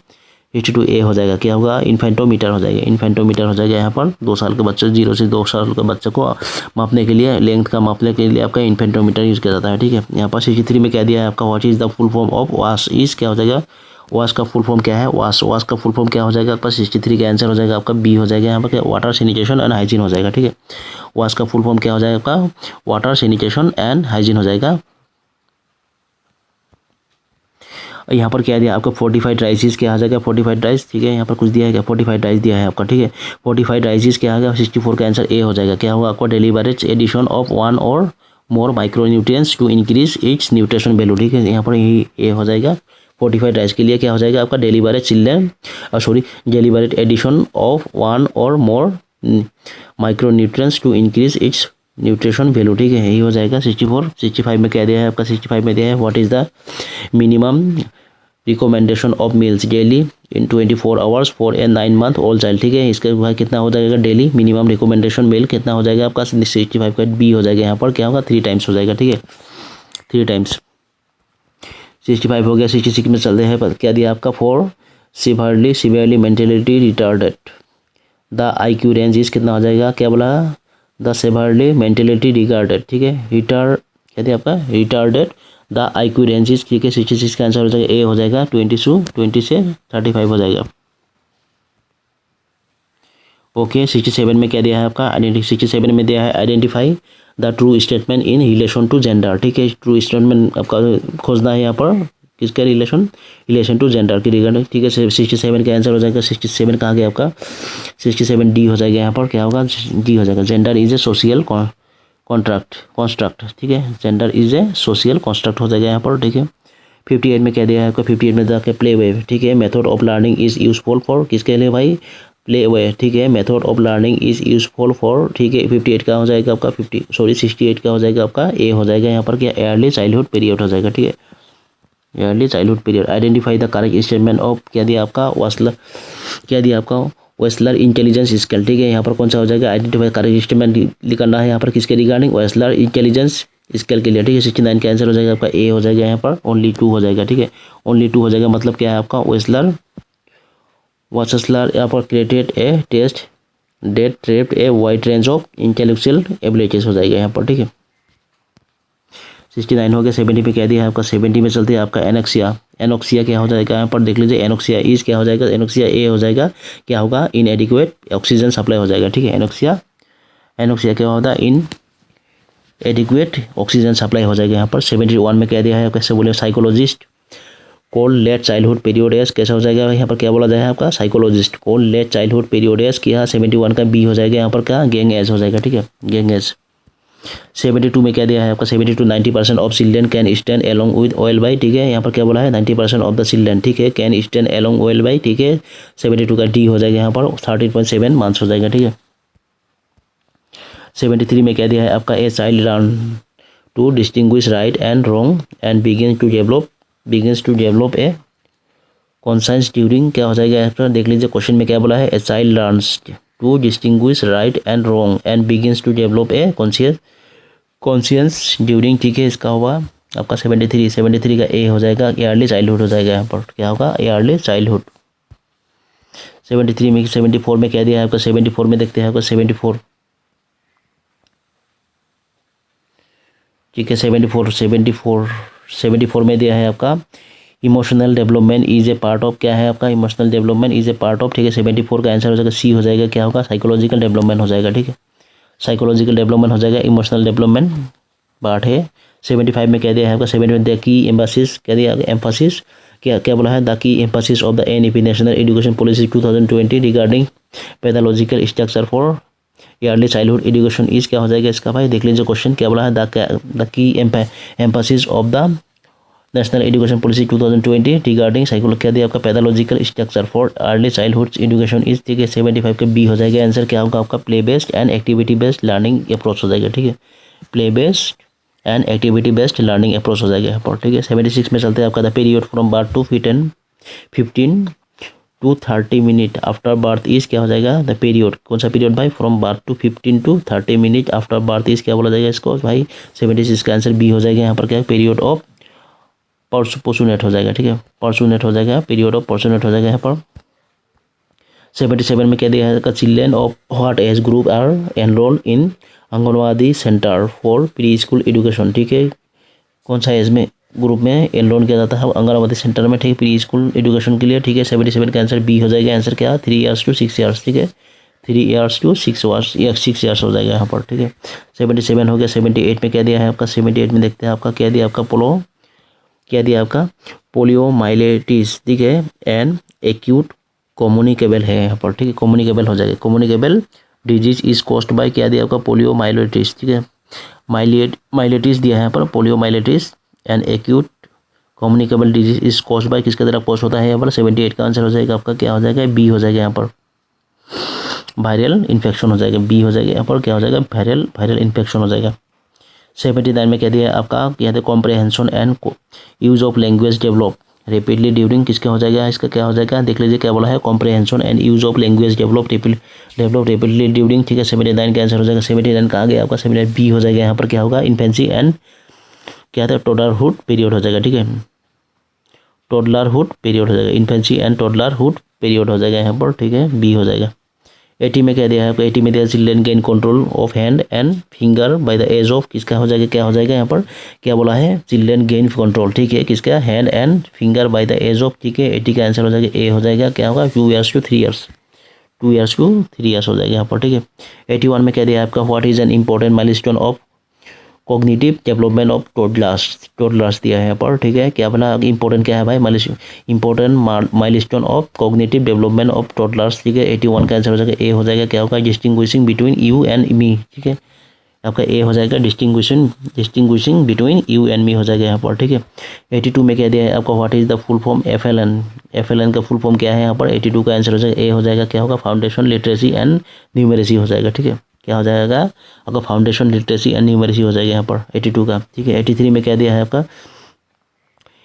62 ए हो जाएगा, क्या होगा, इन्फेंटोमीटर हो जाएगा, इन्फेंटोमीटर हो जाएगा यहाँ पर। 2 साल के बच्चे 0 से 2 साल के बच्चे को मापने के लिए, लेंथ का मापने के लिए आपका इन्फेंटोमीटर यूज़ किया जाता है, ठीक है। यहाँ पर 63 में क्या दिया है आपका, what is the full form of wash is, क्या हो जाएगा, वाश का फुल फॉर्म क्या है, वाश का फुल फॉर्म क्या हो जाएगा आपका। 63 का आंसर हो जाएगा आपका बी हो जाएगा यहाँ पर, क्या, वाटर सैनिटेशन एंड हाइजीन हो जाएगा, ठीक है। वाश का फुल फॉर्म क्या हो जाएगा आपका, वाटर सैनिटेशन एंड हाइजीन हो जाएगा। यहाँ पर क्या दिया आपका, फोर्टिफाइड राइसिस क्या आ जाएगा, फोर्टिफाइड राइस, ठीक है, यहाँ पर कुछ दिया है क्या, फोर्टिफाइड राइस दिया है आपका, ठीक है। फोर्टिफाइड राइसिस क्या आ गया, 64 का आंसर ए हो जाएगा, क्या होगा आपका, deliberate addition of 1 or more micronutrients to increase its nutrition value, ठीक है, यहाँ पर यही ए हो जाएगा। फोर्टिफाइड राइस के लिए क्या हो जाएगा आपका, deliberate addition of 1 or more micronutrients to increase its nutrition value, ठीक है, यही हो जाएगा 64। 65 में क्या दिया है आपका, 65 में दिया है what is the minimum recommendation of meals daily in 24 hours for a 9 month old child, ठीक है। इसके बाद कितना हो जाएगा डेली मिनिमम रिकमेंडेशन मील कितना हो जाएगा आपका 65 का बी हो जाएगा, यहाँ पर क्या होगा 3 टाइम्स हो जाएगा, ठीक है, 3 टाइम्स। 65 हो गया। 66 में चलते हैं, क्या दिया आपका for severely mentality retarded the IQ range is कितना हो जाएगा, क्या बोला, द सेवरली मेंटलिटी रिगार्डेड, ठीक है, क्या दिया आपका retarded the IQ range is, ठीक है। 66 का आंसर हो जाएगा ए हो जाएगा 20 से 35 हो जाएगा। ओके 67 में क्या दिया है आपका 67 में दिया है identify the true statement in relation to gender, ठीक है। ट्रू स्टेटमेंट आपका खोजना है यहाँ पर किसका रिलेशन टू जेंडर की रिगार्डिंग, ठीक है। 67 का आंसर हो जाएगा 67 कहाँ गया आपका 67 डी हो जाएगा, यहाँ पर क्या होगा डी हो जाएगा। Gender is a social construct, ठीक है, gender is a social construct हो जाएगा यहाँ पर, ठीक है। 58 में क्या दिया है आपका 58 में दिया प्ले वे, ठीक है, method of learning is useful for किसके लिए भाई प्ले वे, ठीक है, method of learning is useful for, ठीक है। 58 का हो जाएगा आपका 68 का हो जाएगा आपका ए हो जाएगा यहाँ पर क्या अर्ली चाइल्डहुड पीरियड हो जाएगा, ठीक है, early childhood period. Identify the correct statement of क्या दिया आपका वेस्लर, क्या दिया आपका वेस्लर इंटेलिजेंस स्केल, ठीक है, यहाँ पर कौन सा हो जाएगा आइडेंटिफाई करेक्ट स्टेटमेंट लिखना है यहाँ पर किसके रिगार्डिंग वेस्लर इंटेलिजेंस स्केल के लिए, ठीक है। 69 का आंसर हो जाएगा आपका ए हो जाएगा यहाँ पर ओनली 2 हो जाएगा, ठीक है, ओनली 2 हो जाएगा। मतलब क्या है आपका वेस्लर यहाँ पर created a test that tapped a wide range of intellectual abilities हो जाएगा यहाँ पर, ठीक है। 69 हो गया। 70 पे क्या दिया है आपका 70 में चलते हैं आपका एनोक्सिया क्या हो जाएगा यहाँ पर देख लीजिए, एनोक्सिया इज क्या हो जाएगा, एनोक्सिया ए हो जाएगा क्या होगा इनएडिक्वेट ऑक्सीजन सप्लाई हो जाएगा, ठीक है। एनोक्सिया क्या होता है इनएडिक्वेट ऑक्सीजन सप्लाई हो जाएगा यहाँ पर। 71 में क्या दिया है कैसे बोले साइकोलॉजिस्ट कोल लेट चाइल्डहुड पीरियड एज कैसा हो जाएगा यहाँ पर क्या बोला जाए आपका साइकोलॉजिस्ट कोल लेट चाइल्डहुड पीरियड एज क्या 71 का बी हो जाएगा यहाँ पर क्या गैंग एज हो जाएगा, ठीक है, गैंग एज। 72 में क्या दिया है आपका 72 90% of children can stand along with oil by, ठीक है, यहाँ पर क्या बोला है 90% ऑफ द चिल्ड्रेन, ठीक है, can stand along oil by, ठीक है। 72 का डी हो जाएगा यहाँ पर 13.7 मंथ्स हो जाएगा, ठीक है। 73 में क्या दिया है आपका a child learn to distinguish right and wrong and begins to develop a conscience during क्या हो जाएगा यहाँ पर देख लीजिए क्वेश्चन में क्या बोला है a child learns to distinguish right and wrong and begins to develop a conscience during, ठीक है, इसका होगा आपका 73 का ए हो जाएगा अर्ली चाइल्डहुड हो जाएगा यहाँ पर क्या होगा अर्ली चाइल्डहुड। 73 में 74 में क्या दिया है आपका 74 में देखते हैं आपका 74, ठीक है, 74 में दिया है आपका emotional development is a part of क्या है आपका emotional development is a part of, ठीक है। 74 का आंसर हो जाएगा सी हो जाएगा क्या होगा साइकोलॉजिकल डेवलपमेंट हो जाएगा, ठीक है, साइकोलॉजिकल डेवलपमेंट हो जाएगा इमोशनल डेवलपमेंट पार्ट है। 75 में क्या दिया है आपका 75 द की एम्फासिस क्या दिया एम्फासिस क्या बोला है the key Mphasis of the NEP national education policy 2020 regarding pathological structure for early childhood education is क्या हो जाएगा इसका भाई देख लीजिए क्वेश्चन क्या बोला है the key Mphasis of the national education policy 2020 regarding psychology क्या दिया आपका pathological structure for early childhood education is, ठीक है। 75 का बी हो जाएगा आंसर क्या होगा आपका play based and activity based learning approach हो जाएगा, ठीक है, play based and activity based learning approach हो जाएगा यहाँ पर, ठीक है। 76 में चलते हैं आपका the period from birth to 15 to 30 minute after birth is क्या हो जाएगा द पीरियड कौन सा पीरियड भाई from birth to 15 to 30 minute after birth is क्या बोला जाएगा इसको भाई 76 का आंसर बी हो जाएगा यहाँ पर क्या पीरियड ऑफ पर्सुनेट हो जाएगा, ठीक है, पर्सुनेट हो जाएगा पीरियड ऑफ पर्सुनेट हो जाएगा यहाँ पर। 77 में क्या दिया है children of what age group are enroll in anganwadi centre for pre school education, ठीक है, कौन सा एज में ग्रुप में एनरोल किया जाता है आंगनवाड़ी सेंटर में, ठीक है, प्री स्कूल एजुकेशन के लिए, ठीक है। 77 का आंसर बी हो जाएगा आंसर क्या 3 years to 6 years, ठीक है, 3 years to 6 years हो जाएगा यहाँ पर, ठीक है। 77 हो गया। 78 में क्या दिया है आपका 78 में देखते हैं आपका क्या दिया आपका पोलियोमाइलिटिस, ठीक है, एंड एक्यूट कम्युनिकेबल है यहाँ पर, ठीक है, कम्युनिकेबल हो जाएगा communicable disease is caused by क्या दिया आपका पोलियोमाइलिटिस, ठीक है, माइलिटिस दिया है यहाँ पर poliomyelitis and acute communicable disease is caused by किसके द्वारा कॉज होता है यहाँ पर 78 का आंसर हो जाएगा आपका क्या हो जाएगा बी हो जाएगा यहाँ पर। वायरल इन्फेक्शन हो जाएगा, बी हो जाएगा यहाँ पर क्या हो जाएगा, वायरल इन्फेक्शन हो जाएगा। 79 में कह दिया आपका क्या है, comprehension and use of language develop rapidly during, किसका हो जाएगा, इसका क्या हो जाएगा, देख लीजिए क्या बोला है, comprehension and use of language develop rapidly during, ठीक है। 79 का आंसर हो जाएगा, 79 कहाँ गया आपका, 79 बी हो जाएगा यहाँ पर क्या होगा, इन्फेंसी एंड क्या था, टोडलरहुड पीरियड हो जाएगा, ठीक है, टोडलरहुड पीरियड हो जाएगा, इन्फेंसी एंड टोडलरहुड पीरियड हो जाएगा यहाँ पर, ठीक है, बी हो जाएगा। 80 में क्या दिया है आपको, 80 में दिया children gain control of hand and finger by the age of, किसका हो जाएगा, क्या हो जाएगा यहाँ पर क्या बोला है, चिल्ड्रेन गेन कंट्रोल, ठीक है, किसका, hand and finger by the age of, ठीक है। 80 का आंसर हो जाएगा ए हो जाएगा, क्या होगा, 2 years to 3 years, 2 years to 3 years हो जाएगा यहाँ पर, ठीक है। 81 में क्या दिया है आपका, what is an important milestone of cognitive development of toddlers दिया है यहाँ पर, ठीक है, क्या बोला, इंपॉर्टेंट क्या है भाई, important milestone of cognitive development of toddlers, ठीक है। 81 का आंसर हो जाएगा ए हो जाएगा, क्या होगा, distinguishing between you and me, ठीक है, आपका ए हो जाएगा, distinguishing between you and me हो जाएगा यहाँ पर, ठीक है। 82 में क्या दिया है आपका, what is the full form FLN का फुल फॉर्म क्या है यहाँ पर, 82 का आंसर हो जाएगा ए हो जाएगा, क्या होगा, फाउंडेशन लिटरेसी एंड न्यूमेरेसी हो जाएगा, ठीक है, क्या हो जाएगा आपका, फाउंडेशन लिटरेसी एंड न्यूमेरेसी हो जाएगा यहाँ पर 82 का, ठीक है। 83 में क्या दिया है आपका,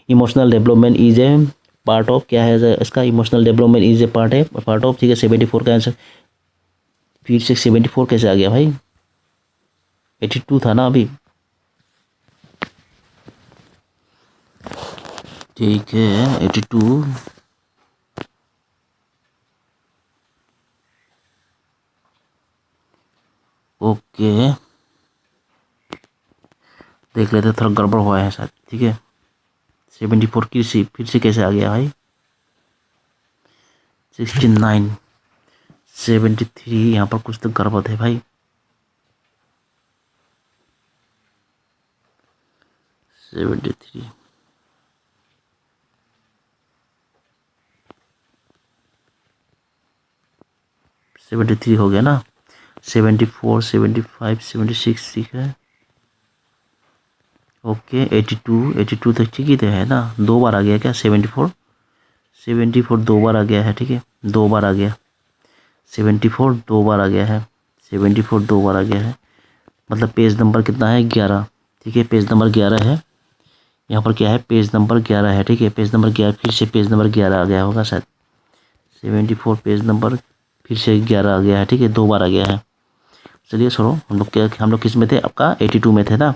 emotional development is a part of, क्या है इसका, emotional development is a part of, ठीक है। 74 का आंसर, फिर से 74 कैसे आ गया भाई, 82 था ना अभी, ठीक है, 82 ओके, देख लेते थोड़ा गड़बड़ हुआ है शायद, ठीक है। 74 की फिर से कैसे आ गया भाई, 69 73 यहाँ पर कुछ तो गड़बड़ है भाई, 73 73 हो गया ना, 74 75 76 ठीक है, ओके। 82 तक ठीक ही तो है ना, 2 बार आ गया क्या, 74 2 बार आ गया है, ठीक है, 2 बार आ गया, 74 2 बार आ गया है, 74 2 बार आ गया है, मतलब पेज नंबर कितना है, 11, ठीक है, पेज नंबर 11 है यहाँ पर, क्या है, पेज नंबर 11 है, ठीक है, पेज नंबर 11, फिर से पेज नंबर 11 आ गया होगा शायद, 74 पेज नंबर फिर से 11 आ गया है, ठीक है, 2 बार आ गया है। चलिए छोड़ो, हम लोग किस में थे, आपका 82 में थे ना,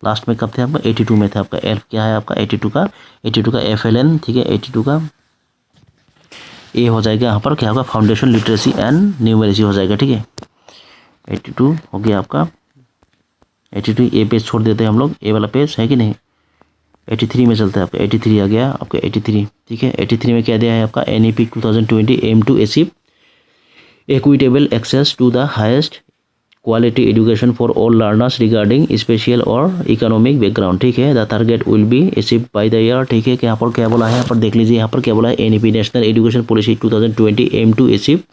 लास्ट में कब थे आपका, 82 में थे, आपका एफ क्या है आपका 82 का FLN, ठीक है, 82 का ए हो जाएगा यहाँ पर, क्या होगा, फाउंडेशन लिटरेसी एंड न्यूमेरेसी हो जाएगा, ठीक है। 82 हो गया आपका, 82 ए पेज छोड़ देते हैं हम लोग, ए वाला पेज है कि नहीं, 83 में चलता है आपका, 83 आ गया आपका 83, ठीक है। 83 में क्या दिया है आपका, NEP 2020 aim to achieve equitable access to the highest quality education for all learners regarding special और economic background, ठीक है। the target will be achieved by the year, ठीक है, यहाँ पर क्या बोला है, यहाँ पर देख लीजिए, यहाँ पर क्या बोला है, NEP national education policy 2020 aim to achieve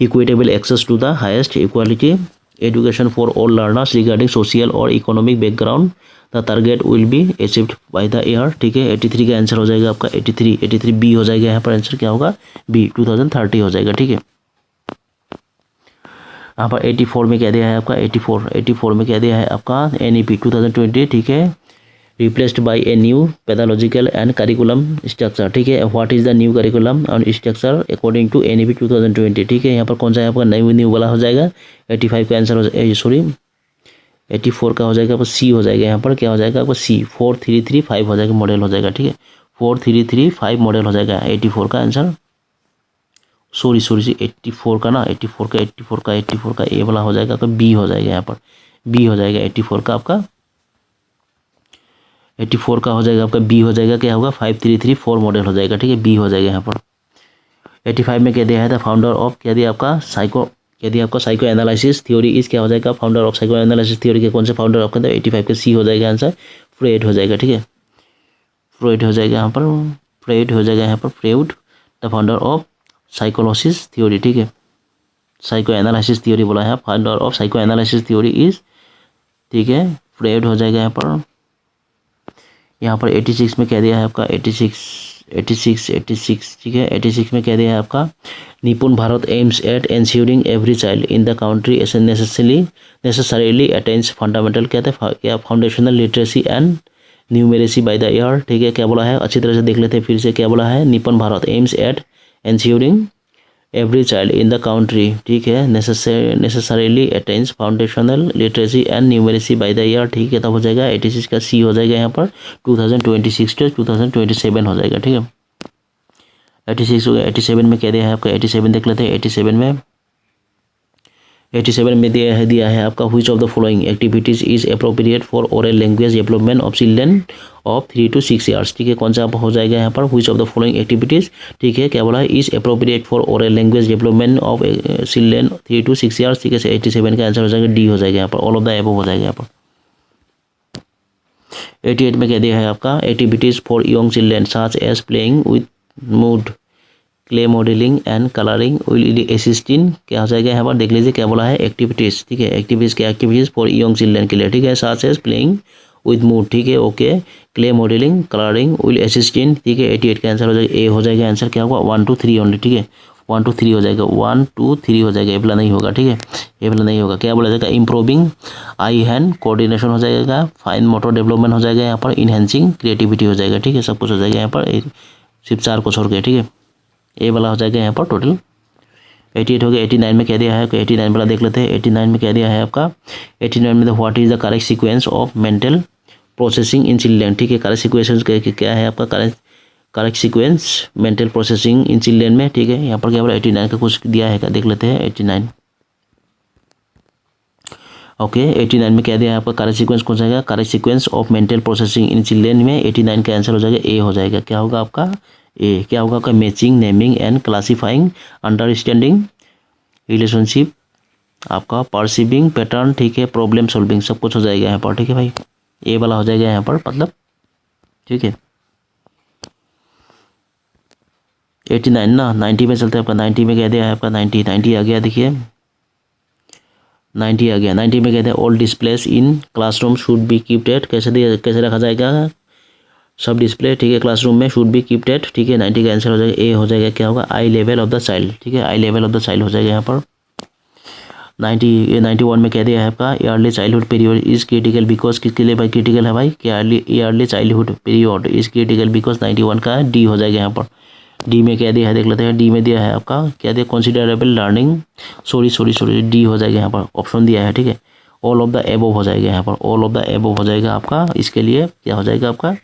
equitable access to the highest quality education for all learners regarding social और economic background, the target will be achieved by the year, ठीक है। 83 का आंसर हो जाएगा आपका 83 बी हो जाएगा, यहाँ पर आंसर क्या होगा, बी 2030 हो जाएगा, ठीक है। यहाँ पर 84 में क्या दिया है आपका, 84 में क्या दिया है आपका, NEP 2020, ठीक है, replaced by a new pathological and curriculum structure, ठीक है। What is the new curriculum and structure according to NEP 2020, ठीक है, यहाँ पर कौन सा है आपका, न्यू वाला हो जाएगा, 85 का आंसर हो जाएगा, सॉरी 84 का हो जाएगा आपका सी हो जाएगा, यहाँ पर क्या हो जाएगा आपका सी 4335 हो जाएगा, मॉडल हो जाएगा, ठीक है, 4335 मॉडल हो जाएगा 84 का आंसर, सॉरी 84 का ना, 84 का ए वाला हो जाएगा, तो बी हो जाएगा, यहाँ पर बी हो जाएगा 84 का आपका, 84 का हो जाएगा आपका बी हो जाएगा, क्या होगा 5334 मॉडल हो जाएगा, ठीक है, बी हो जाएगा यहाँ पर। 85 में क्या दिया है, था फाउंडर ऑफ, क्या दिया आपका साइको एनालिसिस थ्योरी इज, क्या हो जाएगा, founder of psycho analysis theory के कौन से फाउंडर ऑफ, 85 का सी हो जाएगा आंसर, फ्रॉइड हो जाएगा, ठीक है, फ्रॉइड हो जाएगा यहाँ पर, फ्रॉइड हो जाएगा यहाँ पर, फ्रॉइड द फाउंडर ऑफ साइकोलॉजिस थ्योरी, ठीक है, साइको एनालिसिस थ्योरी बोला है, founder of psycho analysis theory is, ठीक है, फ्रॉइड हो जाएगा यहाँ पर। 86 में क्या दिया है आपका, 86 ठीक है। 86 में कह दिया है आपका निपुण Bharat aims at ensuring every child in the country necessarily attains fundamental क्या था क्या foundational literacy and numeracy by the year. ठीक है, क्या बोला है अच्छी तरह से देख लेते हैं फिर से। क्या बोला है निपुण Bharat aims at ensuring every child in the country ठीक है necessarily attains foundational literacy and numeracy by the year. ठीक है, तब हो जाएगा 86 का सी हो जाएगा यहाँ पर 2026 to 2027 हो जाएगा। ठीक है, 86 हो गया। 87 में क्या दिया है आपका 87 देख लेते हैं। 87 में दिया है आपका which of the following activities is appropriate for oral language development of children of 3 to 6 years. ठीक है, कौन सा हो जाएगा यहाँ पर which of the following activities. ठीक है, क्या बोला है is appropriate for oral language development of children 3 to 6 years. ठीक है, 87 का आंसर हो जाएगा डी हो जाएगा यहाँ पर ऑल ऑफ द एबव हो जाएगा यहाँ पर। 88 में क्या दिया है आपका activities for young children such as playing with mud clay modelling and colouring will assisting क्या हो जाएगा यहाँ पर देख लीजिए क्या बोला है एक्टिविटीज। ठीक है, एक्टिविटीज फॉर यंग चिल्ड्रन के लिए। ठीक है, such as playing with mud. ठीक है, okay clay modelling colouring will assisting. ठीक है, 88 का आंसर हो जाएगा ए हो जाएगा आंसर क्या होगा 1 to 3 ओनली। ठीक है, 1 to 3 हो जाएगा 1 to 3 हो जाएगा ए वाला नहीं होगा। ठीक है, ए वाला नहीं होगा। क्या बोला जाएगा इम्प्रूविंग आई हैंड कोऑर्डिनेशन हो जाएगा फाइन मोटर डेवलपमेंट हो जाएगा यहाँ पर इनहेंसिंग क्रिएटिविटी हो जाएगा। ठीक है, सब कुछ हो जाएगा यहाँ पर सिर्फ 4 को छोड़ के। ठीक है, ए वाला हो जाएगा यहाँ पर टोटल 88 हो गया। 89 में क्या दिया है 89 वाला देख लेते हैं। 89 में क्या दिया है आपका 89 में what is the correct sequence of mental processing in children. ठीक है, करेक्ट सीक्वेंस क्या है आपका correct sequence mental processing in children में। ठीक है, यहाँ पर क्या बोला 89 का कुछ दिया है क्या देख लेते हैं। 89 ओके 89 में क्या दिया है आपका करेक्ट सीक्वेंस कौन सा है correct sequence of mental processing in children में 89 का आंसर हो जाएगा ए हो जाएगा। क्या होगा आपका ए। क्या होगा आपका matching naming and classifying understanding relationship आपका परसीविंग पैटर्न। ठीक है, प्रॉब्लम सॉल्विंग सब कुछ हो जाएगा यहाँ पर। ठीक है भाई, ए वाला हो जाएगा यहाँ पर मतलब। ठीक है, 89 ना 90 में चलते हैं आपका। 90 में क्या दिया है आपका 90 आ गया। देखिए 90 आ गया। 90 में कहते हैं all displays in classroom should be keeped at कैसे रखा जाएगा सब डिस्प्ले। ठीक है, क्लासरूम में शुड बी कीप्ड एट। ठीक है, 90 का आंसर हो जाएगा ए हो जाएगा। क्या होगा आई लेवल ऑफ द चाइल्ड। ठीक है, आई लेवल ऑफ द चाइल्ड हो जाएगा यहाँ पर। 91 में कह दिया है आपका yearly childhood period is critical because किसके लिए भाई क्रिटिकल है भाई yearly childhood period is critical because 91 का डी हो जाएगा यहाँ पर। डी में क्या दिया है देख लेते हैं। डी में दिया है आपका क्या दिया कंसिडरेबल लर्निंग सॉरी डी हो जाएगा यहाँ पर ऑप्शन दिया है। ठीक है, ऑल ऑफ द एबव हो जाएगा यहाँ पर ऑल ऑफ द एबव हो जाएगा आपका। इसके लिए क्या हो जाएगा आपका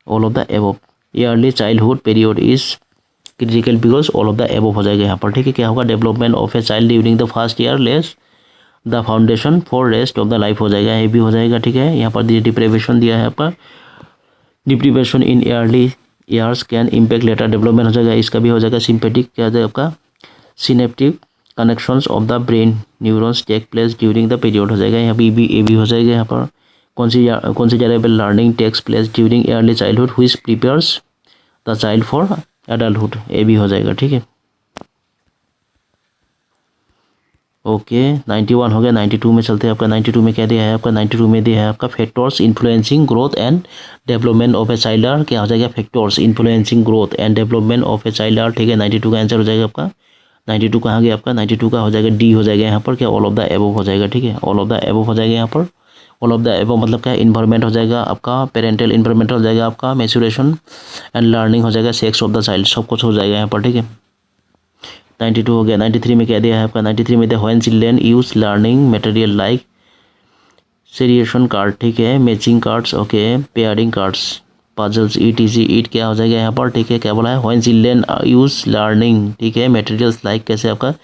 all of the above yearly childhood period is critical because all of the above हो जाएगा यहाँ पर। ठीक है, क्या होगा development of a child during the first year less the foundation for rest of the life हो जाएगा ये भी हो जाएगा। ठीक है, यहाँ पर डिप्रेवेशन दिया है आपका deprivation in early years can impact later development हो जाएगा। इसका भी हो जाएगा सिंपैथिक क्या हो जाएगा आपका synaptic connections of the brain neurons take place during the period हो जाएगा। यहाँ भी ए भी हो जाएगा यहाँ पर considerable learning takes place during early childhood which prepares the child for adulthood A भी हो जाएगा। ठीक है, ओके 91 हो गया। 92 में चलते हैं आपका। 92 में क्या दिया है आपका 92 में दिया है आपका factors influencing growth and development of a child क्या हो जाएगा factors influencing growth and development of a child. ठीक है, 92 का आंसर हो जाएगा आपका 92 कहाँ गया आपका 92 का हो जाएगा डी हो जाएगा यहाँ पर। क्या ऑल ऑफ द एबव हो जाएगा। ठीक है, ऑल ऑफ द एबव हो जाएगा यहाँ पर। ऑल ऑफ द एबव मतलब क्या इन्वायरमेंट हो जाएगा आपका पेरेंटल इन्वायरमेंट हो जाएगा आपका मैच्योरेशन एंड लर्निंग हो जाएगा सेक्स ऑफ द चाइल्ड सब कुछ हो जाएगा यहाँ पर। ठीक है, 92 हो गया। 93 में क्या दिया है आपका 93 में दिया when children use learning material like seriation card. ठीक है, matching cards okay pairing cards puzzles etc क्या हो जाएगा यहाँ पर। ठीक है, क्या बोला है व्हेन चिल्ड्रन यूज लर्निंग ठीक है मटेरियल्स लाइक कैसे आपका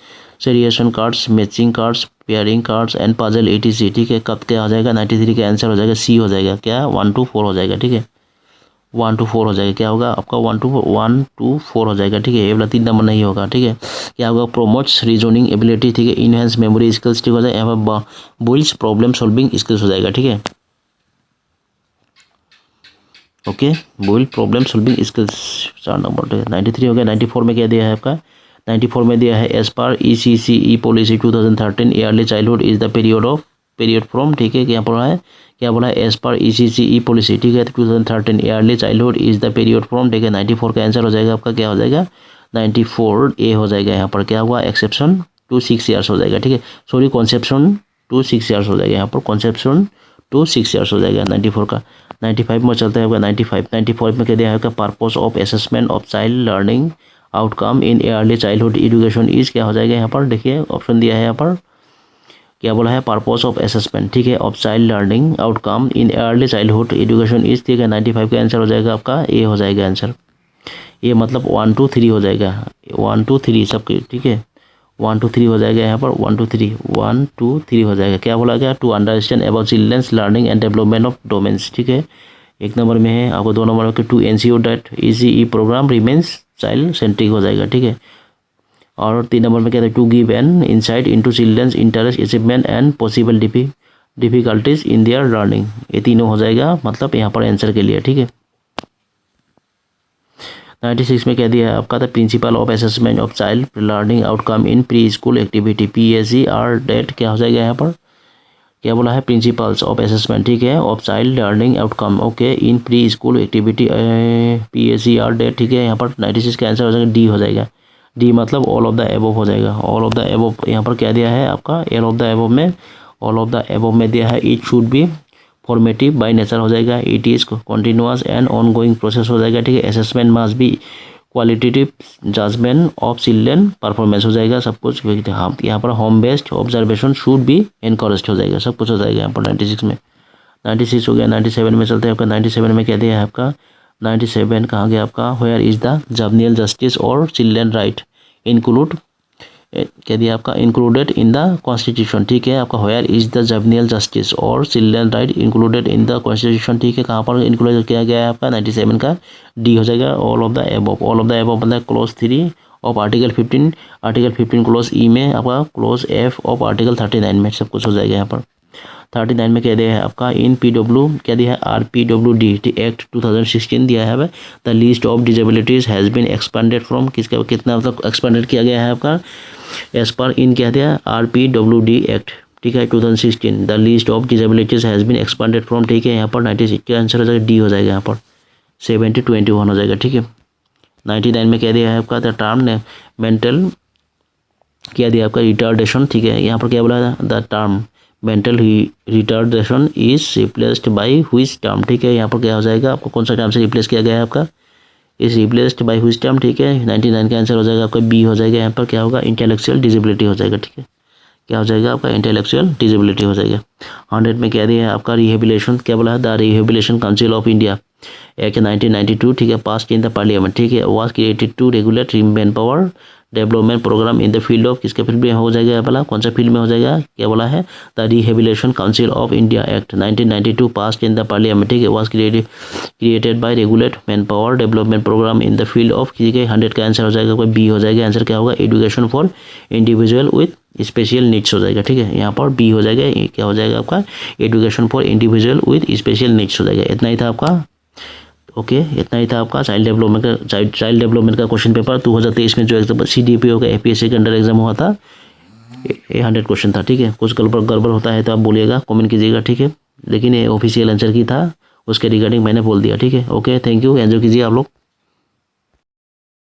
seriation cards matching cards pairing cards and puzzle ETC। ठीक है, कब क्या हो जाएगा 93 का आंसर हो जाएगा सी हो जाएगा। क्या 1 to 4 हो जाएगा। ठीक है, 1 to 4 हो जाएगा। क्या होगा आपका 1 to 4 हो जाएगा। ठीक है, ये वाला 3 नंबर नहीं होगा। ठीक है, क्या होगा प्रोमोट्स रीजनिंग एबिलिटी। ठीक है, इनहेंस मेमोरी स्किल्स। ठीक हो जाएगा यहाँ पर बुइल्ड्स प्रॉब्लम सॉल्विंग स्किल्स हो जाएगा। ठीक है, okay build problem solving skills 4 number. 93 हो गया। 94 में क्या दिया है आपका 94 में दिया है एज पर ECCE policy 2013 early childhood is the period of period from, ठीक है, क्या बोला है, क्या बोला है, एज पर ECCE पॉलिसी, ठीक है, 2013 early childhood is the period from, ठीक है, 94 का आंसर हो जाएगा आपका, क्या हो जाएगा 94A हो जाएगा। यहाँ पर क्या हुआ, एक्सेप्शन टू 6 ईयर्स हो जाएगा, ठीक है, सॉरी कॉन्सेप्शन टू 6 ईयर्स हो जाएगा, यहाँ पर कॉन्सेप्शन टू 6 ईयर्स हो जाएगा 94 का। 95 में चलता है आपका 94 में कह दिया है purpose of assessment of child learning outcome in early childhood education is, क्या हो जाएगा यहाँ पर, देखिए ऑप्शन दिया है यहाँ पर, क्या बोला है, पर्पस ऑफ असेसमेंट, ठीक है, of child learning outcome in early childhood education is, ठीक है, 95 का आंसर हो जाएगा आपका ए हो जाएगा आंसर। ये मतलब 1 2 3 हो जाएगा, 1 2 3 सबके, ठीक है, 1 2 3 हो जाएगा यहाँ पर, 1 2 3 हो जाएगा। क्या बोला गया, to understand about children's learning and development of domains, ठीक है, 1 नंबर में है आपको, 2 नंबर में to ensure that ECE programme remains child centric हो जाएगा, ठीक है, और 3 नंबर में क्या है, to give an insight into children's interest achievement and possible difficulties in their learning, ये तीनों हो जाएगा मतलब यहाँ पर आंसर के लिए, ठीक है। 96 में कह दिया है आपका, the principle of assessment of child learning outcome in pre school activity PSER क्या हो जाएगा यहाँ पर, क्या बोला है, प्रिंसिपल्स ऑफ असेसमेंट, ठीक है, of child learning outcome, okay, in pre school activity PSER, ठीक है, यहाँ पर 96 का आंसर हो जाएगा डी हो जाएगा, डी मतलब ऑल ऑफ द एबव हो जाएगा, ऑल ऑफ द एबव। यहाँ पर क्या दिया है आपका, ऑल ऑफ द एबव में दिया है, it should be formative by nature हो जाएगा, it is continuous and ongoing process हो जाएगा, ठीक है, assessment must be qualitative judgement of children performance हो जाएगा, सब कुछ। हाँ, यहाँ पर home based observation should be encourage हो जाएगा, सब कुछ हो जाएगा यहाँ पर 96 में। 96 हो गया, 97 में चलते हैं आपका, 97 में क्या दिया है आपका, 97 कहाँ गया आपका, वेयर इज द जबनियल जस्टिस और चिल्ड्रन राइट इंक्लूड, कह दिया आपका, इंक्लूडेड इन द कॉन्स्टिट्यूशन, ठीक है, आपका वेयर इज द जबनियल जस्टिस और children right included in the constitution, ठीक है, कहाँ पर इंक्लूड किया गया है आपका, 97 का डी हो जाएगा, all of the above. All of the above मतलब क्लोज 3 ऑफ आर्टिकल 15 क्लोज ई में आपका, क्लोज F ऑफ आर्टिकल 39 में सब कुछ हो जाएगा यहाँ पर। 39 में कह दिया है आपका, इन PW क्या दिया है, RPWD एक्ट 2016 दिया है, the list of disabilities has been expanded from, किसका कितना मतलब एक्सपेंडेड किया गया है आपका, एज पर इन क्या दिया RPWD एक्ट, ठीक है, 2016 the list of disabilities has been expanded from, ठीक है, यहाँ पर 96 का आंसर हो जाएगा डी हो जाएगा यहाँ पर, 70-21 हो जाएगा, ठीक है। 99 में क्या दिया है आपका, द टर्म मेंटल क्या दिया आपका, रिटार्डेशन, ठीक है, यहाँ पर क्या बोला है, the term mental retardation is replaced by which term, ठीक है, यहाँ पर क्या हो जाएगा आपको, कौन सा टर्म से रिप्लेस किया गया है आपका, is replaced by which term, ठीक है, 99 का आंसर हो जाएगा आपका बी हो जाएगा, यहाँ पर क्या होगा, इंटेलेक्चुअल डिसेबिलिटी हो जाएगा, ठीक है, क्या हो जाएगा आपका, इंटेलेक्चुअल डिसेबिलिटी हो जाएगा। 100 में क्या दिया है आपका, रिहेबिलेशन, क्या बोला है, the rehabilitation council of India act 1992, ठीक है, पास्ड इन द पार्लियामेंट, ठीक है, was created to regulate manpower development programme in the field of, किसके फील्ड में हो जाएगा बोला, कौन सा फील्ड में हो जाएगा, क्या बोला है, the rehabilitation council of India act 1992 passed in the parliament, ठीक है, was created by regulate manpower development programme in the field of, ठीक है, 100 का आंसर हो जाएगा कोई बी हो जाएगा, आंसर क्या होगा, education for individual with special needs हो जाएगा, ठीक है, यहाँ पर बी हो जाएगा, क्या हो जाएगा आपका, education for individual with special needs हो जाएगा। इतना ही था आपका, ओके, इतना ही था आपका चाइल्ड डेवलपमेंट का क्वेश्चन पेपर 2023 में जो एग्जाम CDPO का APSC के अंडर एग्जाम हुआ था, ये 100 क्वेश्चन था, ठीक है, कुछ गड़बड़ होता है तो आप बोलिएगा, कमेंट कीजिएगा, ठीक है, लेकिन ये ऑफिशियल आंसर की था, उसके रिगार्डिंग मैंने बोल दिया, ठीक है, ओके, थैंक यू, एंजॉय कीजिए आप लोग।